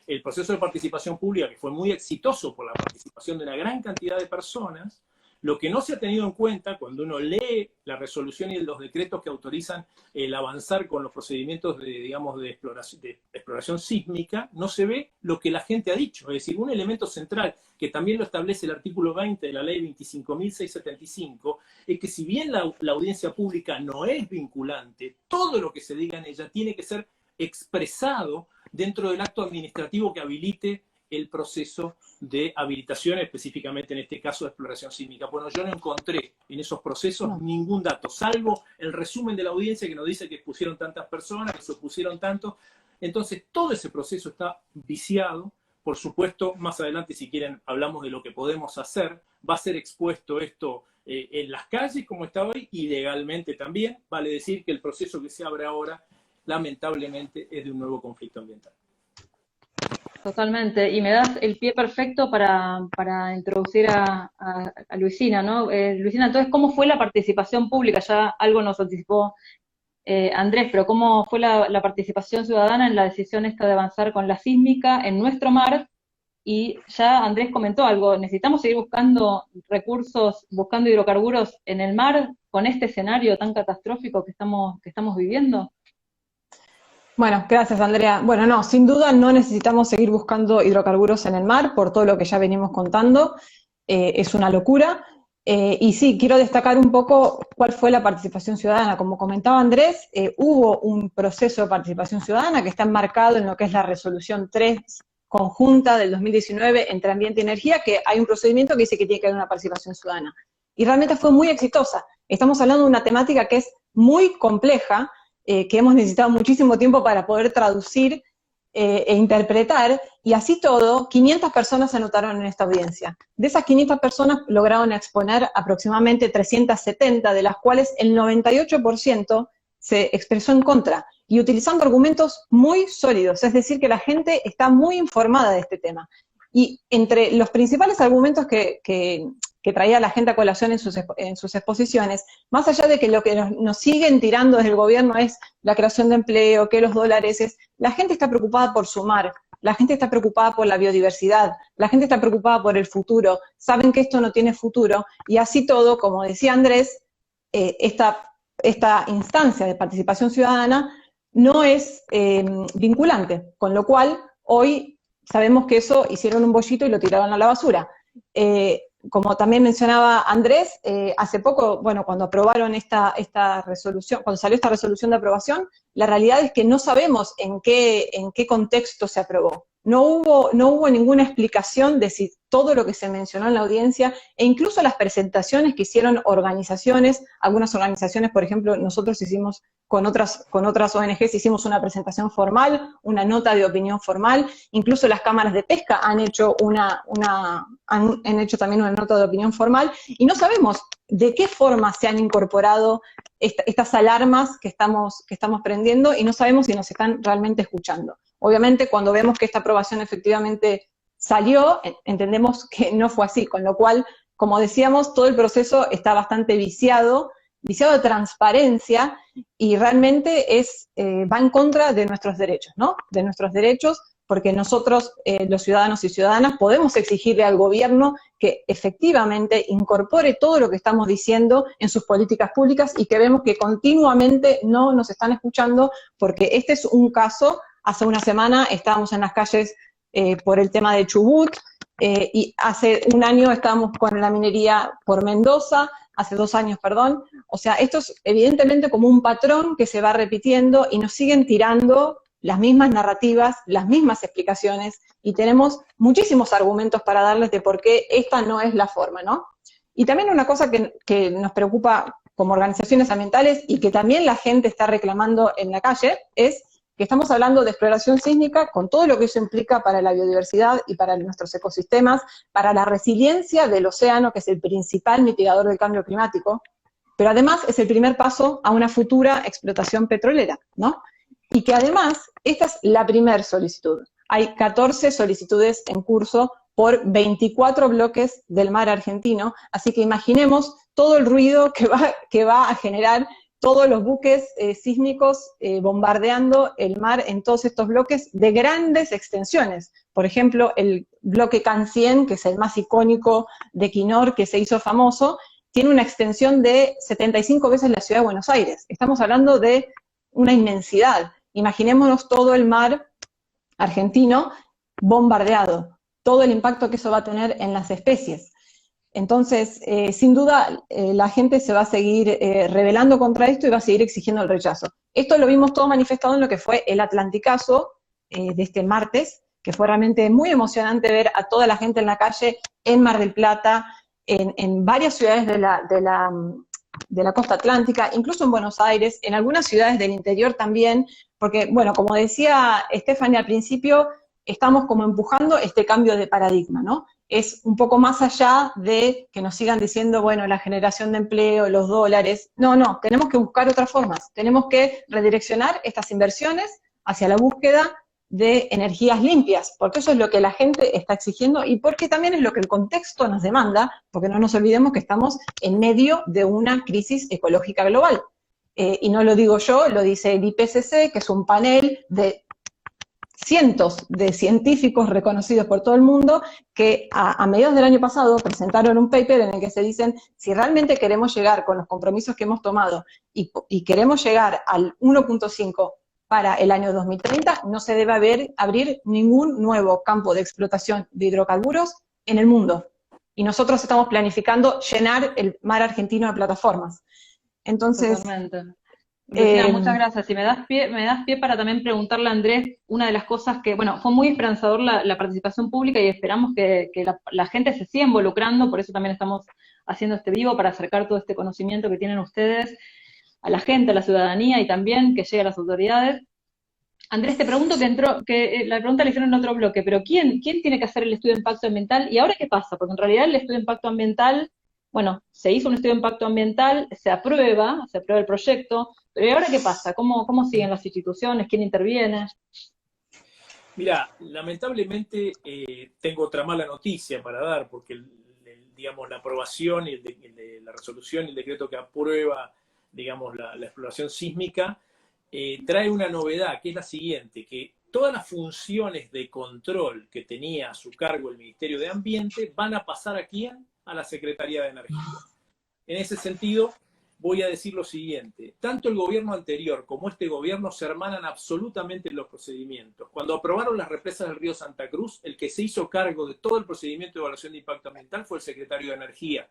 el proceso de participación pública, que fue muy exitoso por la participación de una gran cantidad de personas, lo que no se ha tenido en cuenta cuando uno lee la resolución y los decretos que autorizan el avanzar con los procedimientos de exploración sísmica, no se ve lo que la gente ha dicho. Es decir, un elemento central que también lo establece el artículo 20 de la ley 25.675 es que si bien la audiencia pública no es vinculante, todo lo que se diga en ella tiene que ser expresado dentro del acto administrativo que habilite el proceso de habilitación, específicamente en este caso de exploración sísmica. Bueno, yo no encontré en esos procesos ningún dato, salvo el resumen de la audiencia que nos dice que expusieron tantas personas, que se opusieron tanto. Entonces, todo ese proceso está viciado. Por supuesto, más adelante, si quieren, hablamos de lo que podemos hacer. Va a ser expuesto esto en las calles, como está hoy, y legalmente también. Vale decir que el proceso que se abre ahora, lamentablemente, es de un nuevo conflicto ambiental. Totalmente, y me das el pie perfecto para introducir a Luisina, ¿no? Luisina, entonces, ¿cómo fue la participación pública? Ya algo nos anticipó Andrés, pero ¿cómo fue la participación ciudadana en la decisión esta de avanzar con la sísmica en nuestro mar? Y ya Andrés comentó algo, ¿necesitamos seguir buscando recursos, buscando hidrocarburos en el mar con este escenario tan catastrófico que estamos viviendo? Bueno, gracias Andrea. Bueno, no, sin duda no necesitamos seguir buscando hidrocarburos en el mar por todo lo que ya venimos contando, es una locura. Y sí, quiero destacar un poco cuál fue la participación ciudadana. Como comentaba Andrés, hubo un proceso de participación ciudadana que está enmarcado en lo que es la resolución 3 conjunta del 2019 entre Ambiente y Energía, que hay un procedimiento que dice que tiene que haber una participación ciudadana. Y realmente fue muy exitosa. Estamos hablando de una temática que es muy compleja, que hemos necesitado muchísimo tiempo para poder traducir e interpretar, y así todo, 500 personas se anotaron en esta audiencia. De esas 500 personas lograron exponer aproximadamente 370, de las cuales el 98% se expresó en contra, y utilizando argumentos muy sólidos, es decir, que la gente está muy informada de este tema. Y entre los principales argumentos que traía la gente a colación en sus exposiciones, más allá de que lo que nos siguen tirando desde el gobierno es la creación de empleo, que los dólares la gente está preocupada por su mar, la gente está preocupada por la biodiversidad, la gente está preocupada por el futuro, saben que esto no tiene futuro, y así todo, como decía Andrés, esta instancia de participación ciudadana no es vinculante, con lo cual hoy sabemos que eso hicieron un bollito y lo tiraron a la basura. Como también mencionaba Andrés, hace poco, bueno, cuando aprobaron esta resolución, cuando salió esta resolución de aprobación, la realidad es que no sabemos en qué contexto se aprobó. No hubo ninguna explicación de si todo lo que se mencionó en la audiencia, e incluso las presentaciones que hicieron organizaciones, algunas organizaciones, por ejemplo, nosotros hicimos con otras ONGs, hicimos una presentación formal, una nota de opinión formal, incluso las cámaras de pesca han hecho han hecho también una nota de opinión formal, y no sabemos de qué forma se han incorporado estas alarmas que estamos prendiendo y no sabemos si nos están realmente escuchando. Obviamente, cuando vemos que esta aprobación efectivamente salió, entendemos que no fue así, con lo cual, como decíamos, todo el proceso está bastante viciado de transparencia, y realmente va en contra de nuestros derechos, ¿no? De nuestros derechos, porque nosotros, los ciudadanos y ciudadanas, podemos exigirle al gobierno que efectivamente incorpore todo lo que estamos diciendo en sus políticas públicas, y que vemos que continuamente no nos están escuchando, porque este es un caso. Hace una semana estábamos en las calles por el tema de Chubut, y hace un año estábamos con la minería por Mendoza, hace 2 años, perdón. O sea, esto es evidentemente como un patrón que se va repitiendo y nos siguen tirando las mismas narrativas, las mismas explicaciones, y tenemos muchísimos argumentos para darles de por qué esta no es la forma, ¿no? Y también una cosa que nos preocupa como organizaciones ambientales y que también la gente está reclamando en la calle es que estamos hablando de exploración sísmica con todo lo que eso implica para la biodiversidad y para nuestros ecosistemas, para la resiliencia del océano, que es el principal mitigador del cambio climático, pero además es el primer paso a una futura explotación petrolera, ¿no? Y que además, esta es la primera solicitud. Hay 14 solicitudes en curso por 24 bloques del mar argentino, así que imaginemos todo el ruido que va a generar todos los buques sísmicos bombardeando el mar en todos estos bloques de grandes extensiones. Por ejemplo, el bloque Can 100, que es el más icónico de Equinor, que se hizo famoso, tiene una extensión de 75 veces la ciudad de Buenos Aires. Estamos hablando de una inmensidad. Imaginémonos todo el mar argentino bombardeado, todo el impacto que eso va a tener en las especies. Entonces, sin duda, la gente se va a seguir rebelando contra esto y va a seguir exigiendo el rechazo. Esto lo vimos todo manifestado en lo que fue el Atlanticazo de este martes, que fue realmente muy emocionante ver a toda la gente en la calle, en Mar del Plata, en varias ciudades de la costa atlántica, incluso en Buenos Aires, en algunas ciudades del interior también, porque, bueno, como decía Stephanie al principio, estamos como empujando este cambio de paradigma, ¿no? Es un poco más allá de que nos sigan diciendo, bueno, la generación de empleo, los dólares. No, tenemos que buscar otras formas. Tenemos que redireccionar estas inversiones hacia la búsqueda de energías limpias, porque eso es lo que la gente está exigiendo y porque también es lo que el contexto nos demanda, porque no nos olvidemos que estamos en medio de una crisis ecológica global. Y no lo digo yo, lo dice el IPCC, que es un panel de cientos de científicos reconocidos por todo el mundo, que a mediados del año pasado presentaron un paper en el que se dicen, si realmente queremos llegar con los compromisos que hemos tomado y queremos llegar al 1.5 para el año 2030, no se debe abrir ningún nuevo campo de explotación de hidrocarburos en el mundo. Y nosotros estamos planificando llenar el mar argentino de plataformas. Entonces, totalmente. Lucina, muchas gracias. Y me das pie para también preguntarle a Andrés una de las cosas que, bueno, fue muy esperanzador la participación pública y esperamos que la gente se siga involucrando, por eso también estamos haciendo este vivo, para acercar todo este conocimiento que tienen ustedes a la gente, a la ciudadanía y también que llegue a las autoridades. Andrés, te pregunto que la pregunta la hicieron en otro bloque, pero ¿quién tiene que hacer el estudio de impacto ambiental? ¿Y ahora qué pasa? Porque en realidad el estudio de impacto ambiental, bueno, se hizo un estudio de impacto ambiental, se aprueba el proyecto, pero ¿y ahora qué pasa? ¿Cómo siguen las instituciones? ¿Quién interviene? Mira, lamentablemente tengo otra mala noticia para dar, porque digamos, la aprobación y la resolución y el decreto que aprueba, digamos, la exploración sísmica, trae una novedad, que es la siguiente, que todas las funciones de control que tenía a su cargo el Ministerio de Ambiente van a pasar aquí a la Secretaría de Energía. En ese sentido, voy a decir lo siguiente, tanto el gobierno anterior como este gobierno se hermanan absolutamente en los procedimientos. Cuando aprobaron las represas del río Santa Cruz, el que se hizo cargo de todo el procedimiento de evaluación de impacto ambiental fue el secretario de Energía.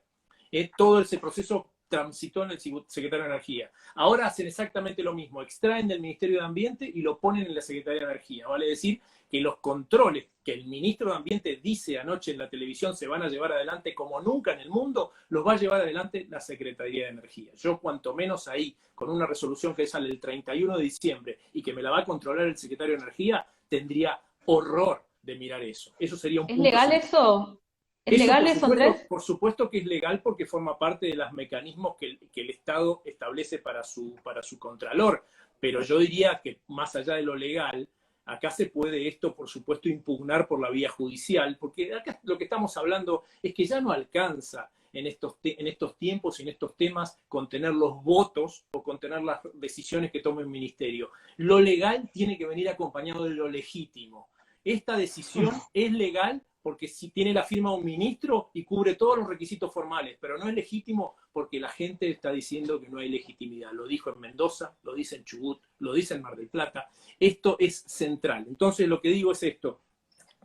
Todo ese proceso transitó en el secretario de Energía. Ahora hacen exactamente lo mismo, extraen del Ministerio de Ambiente y lo ponen en la Secretaría de Energía. Vale decir que los controles que el ministro de Ambiente dice anoche en la televisión se van a llevar adelante como nunca en el mundo, los va a llevar adelante la Secretaría de Energía. Yo cuanto menos ahí, con una resolución que sale el 31 de diciembre y que me la va a controlar el secretario de Energía, tendría horror de mirar eso. Eso sería un punto. ¿Es legal eso? ¿Es legal eso, Andrés? Por supuesto que es legal porque forma parte de los mecanismos que el Estado establece para su contralor, pero yo diría que más allá de lo legal, acá se puede esto, por supuesto, impugnar por la vía judicial, porque acá lo que estamos hablando es que ya no alcanza en estos tiempos y en estos temas contener los votos o contener las decisiones que tome el ministerio. Lo legal tiene que venir acompañado de lo legítimo. Esta decisión es legal porque si tiene la firma de un ministro y cubre todos los requisitos formales, pero no es legítimo porque la gente está diciendo que no hay legitimidad. Lo dijo en Mendoza, lo dice en Chubut, lo dice en Mar del Plata. Esto es central. Entonces lo que digo es esto.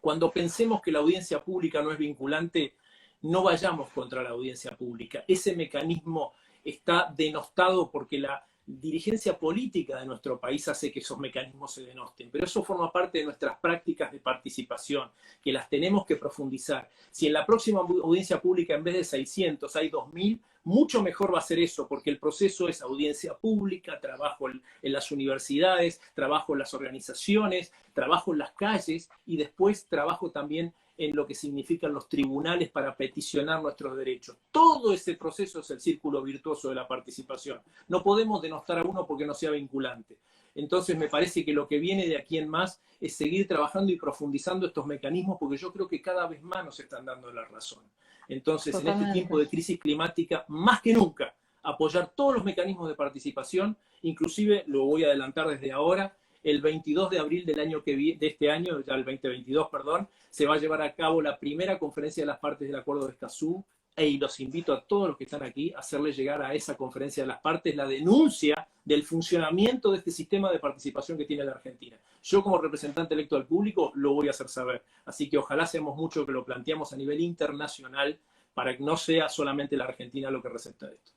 Cuando pensemos que la audiencia pública no es vinculante, no vayamos contra la audiencia pública. Ese mecanismo está denostado porque la dirigencia política de nuestro país hace que esos mecanismos se denosten, pero eso forma parte de nuestras prácticas de participación, que las tenemos que profundizar. Si en la próxima audiencia pública en vez de 600 hay 2000, mucho mejor va a ser eso, porque el proceso es audiencia pública, trabajo en las universidades, trabajo en las organizaciones, trabajo en las calles y después trabajo también en lo que significan los tribunales para peticionar nuestros derechos. Todo ese proceso es el círculo virtuoso de la participación. No podemos denostar a uno porque no sea vinculante. Entonces me parece que lo que viene de aquí en más es seguir trabajando y profundizando estos mecanismos porque yo creo que cada vez más nos están dando la razón. Entonces, Totalmente. en este tiempo de crisis climática, más que nunca, apoyar todos los mecanismos de participación, inclusive, lo voy a adelantar desde ahora, el 22 de abril de este año, ya el 2022, perdón, se va a llevar a cabo la primera conferencia de las partes del Acuerdo de Escazú, y los invito a todos los que están aquí a hacerles llegar a esa conferencia de las partes la denuncia del funcionamiento de este sistema de participación que tiene la Argentina. Yo como representante electo del público lo voy a hacer saber, así que ojalá seamos mucho que lo planteamos a nivel internacional para que no sea solamente la Argentina lo que recepta esto.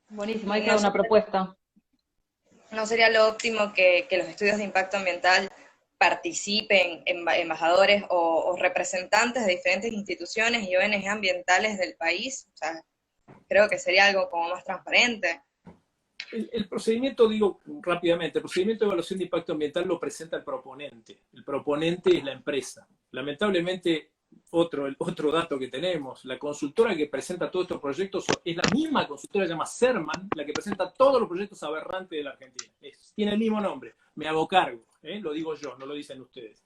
Buenísimo, hay que dar una propuesta. ¿No sería lo óptimo que los estudios de impacto ambiental participen embajadores o representantes de diferentes instituciones y ONG ambientales del país? O sea, creo que sería algo como más transparente. El procedimiento, digo rápidamente, el procedimiento de evaluación de impacto ambiental lo presenta el proponente. El proponente es la empresa. Lamentablemente, otro dato que tenemos, la consultora que presenta todos estos proyectos es la misma consultora que se llama Serman, la que presenta todos los proyectos aberrantes de la Argentina. Tiene el mismo nombre, me hago cargo, lo digo yo, no lo dicen ustedes.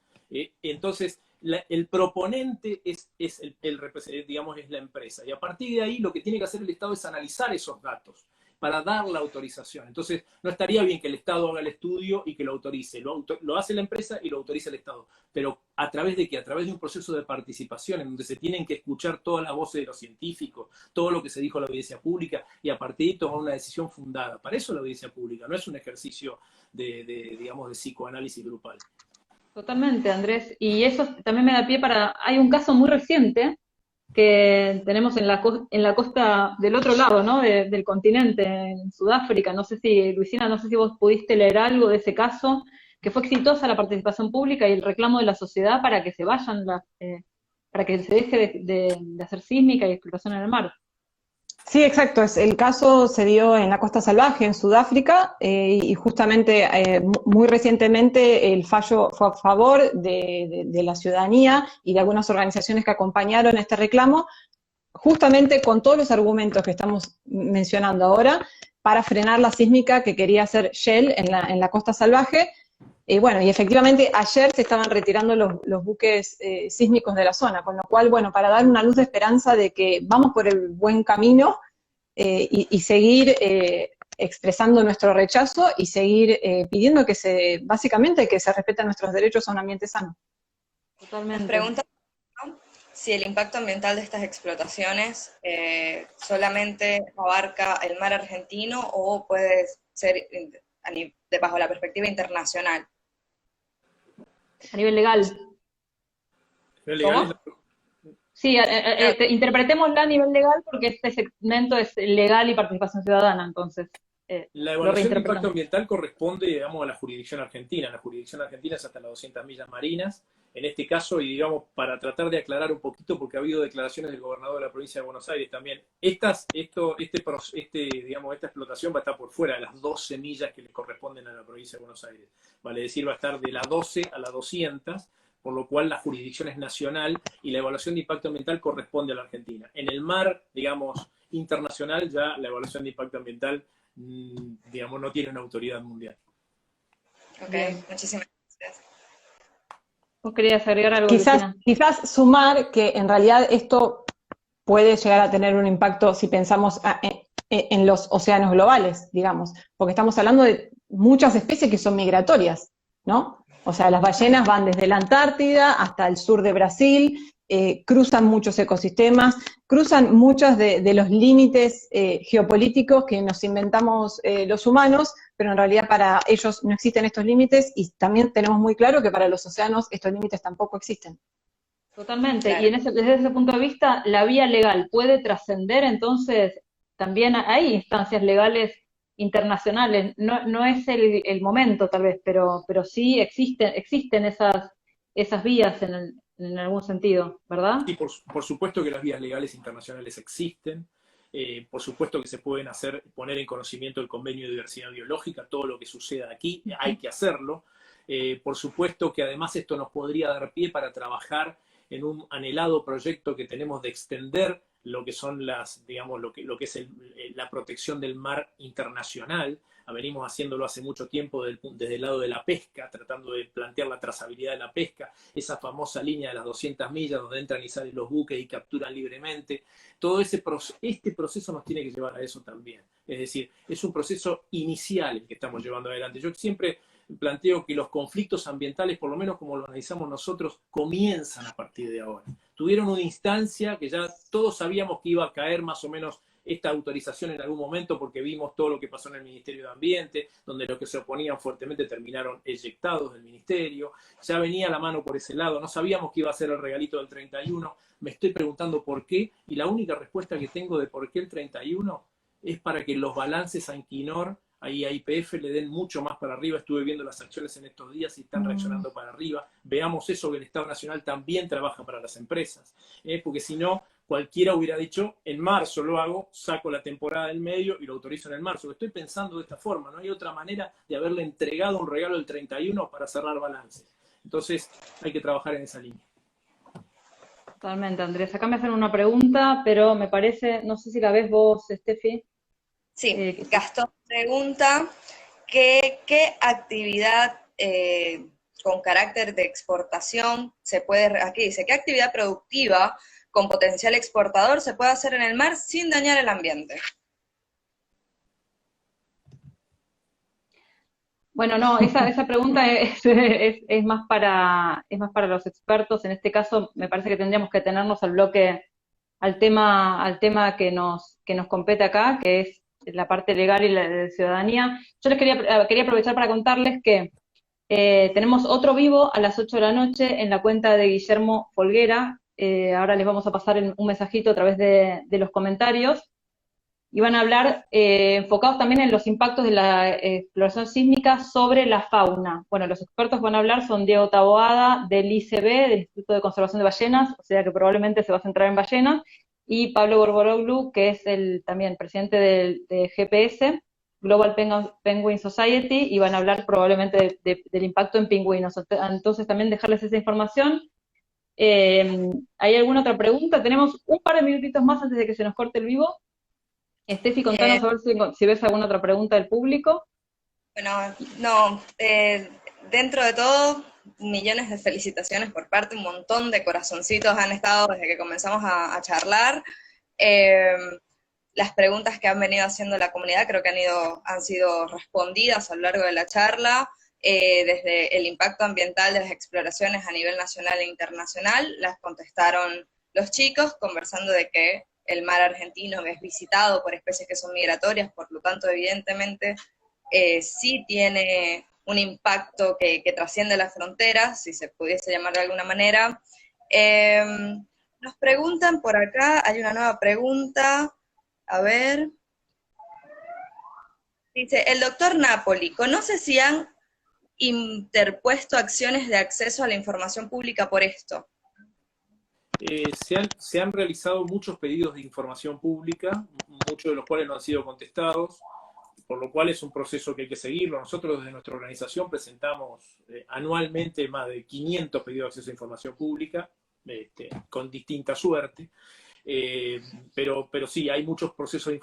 Entonces, el proponente es la empresa, y a partir de ahí lo que tiene que hacer el Estado es analizar esos datos para dar la autorización. Entonces, no estaría bien que el Estado haga el estudio y que lo autorice. Lo hace la empresa y lo autoriza el Estado. Pero ¿a través de qué? A través de un proceso de participación en donde se tienen que escuchar todas las voces de los científicos, todo lo que se dijo en la audiencia pública y a partir de ahí tomar una decisión fundada. Para eso la audiencia pública, no es un ejercicio de psicoanálisis grupal. Totalmente, Andrés. Y eso también me da pie para... Hay un caso muy reciente que tenemos en la costa del otro lado, ¿no? Del continente, en Sudáfrica. No sé si, Luisina, no sé si vos pudiste leer algo de ese caso, que fue exitosa la participación pública y el reclamo de la sociedad para que se vayan, para que se deje de hacer sísmica y explotación en el mar. Sí, exacto. El caso se dio en la Costa Salvaje, en Sudáfrica, y justamente muy recientemente el fallo fue a favor de la ciudadanía y de algunas organizaciones que acompañaron este reclamo, justamente con todos los argumentos que estamos mencionando ahora, para frenar la sísmica que quería hacer Shell en la Costa Salvaje. Bueno, y efectivamente ayer se estaban retirando los buques sísmicos de la zona, con lo cual, bueno, para dar una luz de esperanza de que vamos por el buen camino y seguir expresando nuestro rechazo y seguir pidiendo básicamente que se respeten nuestros derechos a un ambiente sano. Totalmente. Pregunta, ¿no?, si el impacto ambiental de estas explotaciones solamente abarca el mar argentino o puede ser bajo la perspectiva internacional. A nivel legal. ¿Legal? Sí, interpretémosla a nivel legal porque este segmento es legal y participación ciudadana, entonces. La evaluación de impacto ambiental corresponde, digamos, a la jurisdicción argentina. La jurisdicción argentina es hasta las 200 millas marinas. En este caso, y digamos, para tratar de aclarar un poquito, porque ha habido declaraciones del gobernador de la provincia de Buenos Aires también, esta explotación va a estar por fuera de las 12 millas que le corresponden a la provincia de Buenos Aires. Vale decir, va a estar de la 12 a la 200, por lo cual la jurisdicción es nacional y la evaluación de impacto ambiental corresponde a la Argentina. En el mar, digamos, internacional, ya la evaluación de impacto ambiental, digamos, no tiene una autoridad mundial. Ok, Bien. muchísimas gracias. ¿Vos querías agregar algo, Quizás, Lucina? quizás sumar que en realidad esto puede llegar a tener un impacto si pensamos en los océanos globales, digamos, porque estamos hablando de muchas especies que son migratorias, ¿no? O sea, las ballenas van desde la Antártida hasta el sur de Brasil, cruzan muchos ecosistemas, cruzan muchos de los límites geopolíticos que nos inventamos los humanos, pero en realidad para ellos no existen estos límites y también tenemos muy claro que para los océanos estos límites tampoco existen. Totalmente. Claro. Y desde ese punto de vista, la vía legal puede trascender, entonces también hay instancias legales internacionales. No es el momento, tal vez, pero sí existen esas vías en algún sentido, ¿verdad? Sí, por supuesto que las vías legales internacionales existen, por supuesto que se pueden poner en conocimiento el convenio de diversidad biológica, todo lo que suceda aquí, hay que hacerlo. Por supuesto que además esto nos podría dar pie para trabajar en un anhelado proyecto que tenemos de extender lo que son digamos, lo que es la protección del mar internacional. Venimos haciéndolo hace mucho tiempo desde el lado de la pesca, tratando de plantear la trazabilidad de la pesca, esa famosa línea de las 200 millas donde entran y salen los buques y capturan libremente. Todo este proceso nos tiene que llevar a eso también. Es decir, es un proceso inicial el que estamos llevando adelante. Yo siempre planteo que los conflictos ambientales, por lo menos como lo analizamos nosotros, comienzan a partir de ahora. Tuvieron una instancia que ya todos sabíamos que iba a caer más o menos esta autorización en algún momento porque vimos todo lo que pasó en el Ministerio de Ambiente, donde los que se oponían fuertemente terminaron eyectados del ministerio. Ya venía la mano por ese lado, no sabíamos que iba a ser el regalito del 31, me estoy preguntando por qué, y la única respuesta que tengo de por qué el 31 es para que los balances a Inquinor ahí a YPF le den mucho más para arriba. Estuve viendo las acciones en estos días y están reaccionando para arriba. Veamos eso, que el Estado Nacional también trabaja para las empresas, porque si no, cualquiera hubiera dicho, en marzo lo hago, saco la temporada del medio y lo autorizo en el marzo. Lo estoy pensando de esta forma, no hay otra manera de haberle entregado un regalo el 31 para cerrar balances. Entonces, hay que trabajar en esa línea. Totalmente, Andrés. Acá me hacen una pregunta, pero me parece, no sé si la ves vos, Steffi. Sí, Gastón pregunta qué actividad con carácter de exportación se puede, aquí dice, ¿qué actividad productiva con potencial exportador se puede hacer en el mar sin dañar el ambiente? Bueno, no, esa pregunta es más para los expertos. En este caso, me parece que tendríamos que tenernos al tema que nos compete acá, que es la parte legal y la de ciudadanía. Yo les quería aprovechar para contarles que tenemos otro vivo a las 8 de la noche en la cuenta de Guillermo Folguera. Ahora les vamos a pasar un mensajito a través de los comentarios. Y van a hablar enfocados también en los impactos de la exploración sísmica sobre la fauna. Bueno, los expertos van a hablar son Diego Taboada del ICB, del Instituto de Conservación de Ballenas, o sea que probablemente se va a centrar en ballenas, y Pablo Borboroglu, que es también presidente de GPS, Global Penguin Society, y van a hablar probablemente del impacto en pingüinos. Entonces también dejarles esa información. ¿Hay alguna otra pregunta? Tenemos un par de minutitos más antes de que se nos corte el vivo. Steffi, contanos a ver si ves alguna otra pregunta del público. Bueno, no, dentro de todo, millones de felicitaciones por parte, un montón de corazoncitos han estado desde que comenzamos a charlar. Las preguntas que han venido haciendo la comunidad creo que han sido respondidas a lo largo de la charla, desde el impacto ambiental de las exploraciones a nivel nacional e internacional, las contestaron los chicos, conversando de que el mar argentino es visitado por especies que son migratorias, por lo tanto, evidentemente, sí tiene un impacto que trasciende las fronteras, si se pudiese llamar de alguna manera. Nos preguntan por acá, hay una nueva pregunta, a ver. Dice, el doctor Napoli, ¿conoce si han interpuesto acciones de acceso a la información pública por esto? Se han realizado muchos pedidos de información pública, muchos de los cuales no han sido contestados. por lo cual es un proceso que hay que seguirlo. Nosotros desde nuestra organización presentamos anualmente más de 500 pedidos de acceso a información pública, con distinta suerte. Pero sí, hay muchos procesos de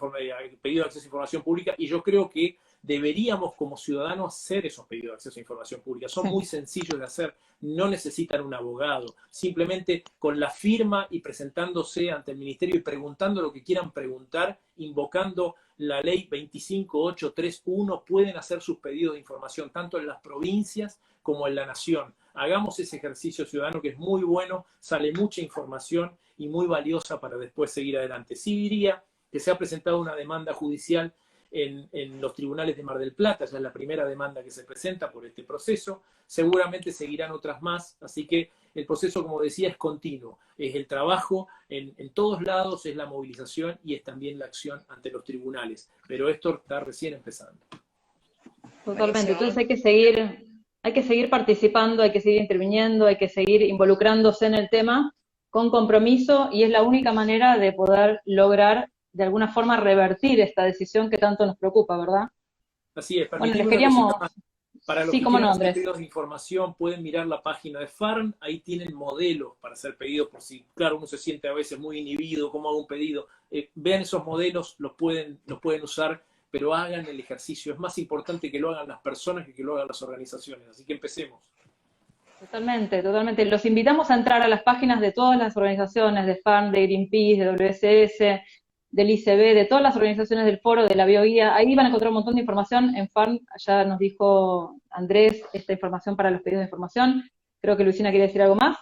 pedidos de acceso a información pública, y yo creo que deberíamos como ciudadanos hacer esos pedidos de acceso a información pública. Son muy sencillos de hacer, no necesitan un abogado, simplemente con la firma y presentándose ante el ministerio y preguntando lo que quieran preguntar, invocando la ley 25831, pueden hacer sus pedidos de información tanto en las provincias como en la nación. Hagamos ese ejercicio ciudadano que es muy bueno, sale mucha información y muy valiosa para después seguir adelante. Sí diría que se ha presentado una demanda judicial en los tribunales de Mar del Plata, ya es la primera demanda que se presenta por este proceso, seguramente seguirán otras más, así que el proceso, como decía, es continuo, es el trabajo en todos lados, es la movilización y es también la acción ante los tribunales, pero esto está recién empezando. Totalmente, entonces hay que seguir participando, hay que seguir interviniendo, hay que seguir involucrándose en el tema con compromiso, y es la única manera de poder lograr de alguna forma revertir esta decisión que tanto nos preocupa, ¿verdad? Así es, bueno, les queríamos... Para los sí, que cómo quieran no, hacer Andrés. pedidos de información, pueden mirar la página de Farm, ahí tienen modelos para hacer pedidos, por si, claro, uno se siente a veces muy inhibido, ¿cómo hago un pedido? Vean esos modelos, los pueden usar, pero hagan el ejercicio. Es más importante que lo hagan las personas que lo hagan las organizaciones, así que empecemos. Totalmente, totalmente. Los invitamos a entrar a las páginas de todas las organizaciones, de FARM, de Greenpeace, de WSS, del ICB, de todas las organizaciones del foro, de la bioguía. Ahí van a encontrar un montón de información. En FARM ya nos dijo Andrés esta información para los pedidos de información. Creo que Luisina quiere decir algo más.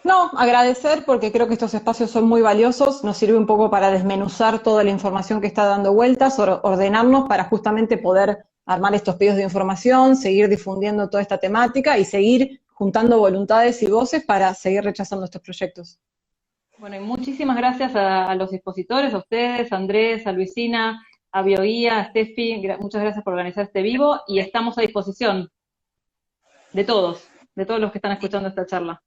No, agradecer, porque creo que estos espacios son muy valiosos, nos sirve un poco para desmenuzar toda la información que está dando vueltas, ordenarnos para justamente poder armar estos pedidos de información, seguir difundiendo toda esta temática y seguir juntando voluntades y voces para seguir rechazando estos proyectos. Bueno, y muchísimas gracias a los expositores, a ustedes, a Andrés, a Luisina, a Bioguía, a Steffi, muchas gracias por organizar este vivo, y estamos a disposición de todos los que están escuchando esta charla.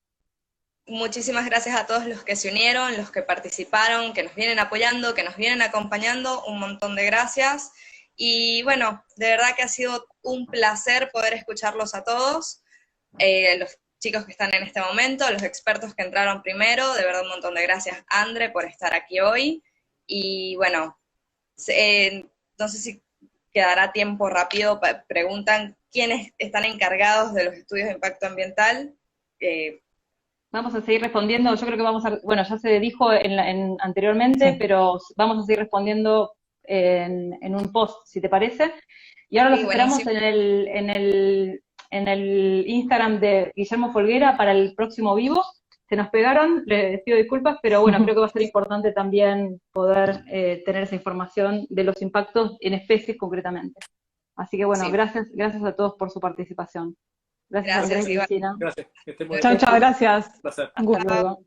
Muchísimas gracias a todos los que se unieron, los que participaron, que nos vienen apoyando, que nos vienen acompañando, un montón de gracias. Y bueno, de verdad que ha sido un placer poder escucharlos a todos, los chicos que están en este momento, los expertos que entraron primero, de verdad un montón de gracias, Andre, por estar aquí hoy. Y bueno, no sé si quedará tiempo rápido, preguntan quiénes están encargados de los estudios de impacto ambiental. Vamos a seguir respondiendo, yo creo que bueno, ya se dijo anteriormente, sí, pero vamos a seguir respondiendo en un post, si te parece. Y ahora los esperamos en el Instagram de Guillermo Folguera para el próximo vivo. Se nos pegaron, les pido disculpas, pero bueno, creo que va a ser importante también poder tener esa información de los impactos en especies concretamente. Así que bueno, sí, gracias a todos por su participación. Gracias Andrés y Cristina. Gracias. Chao, gracias. Un placer. Hasta luego.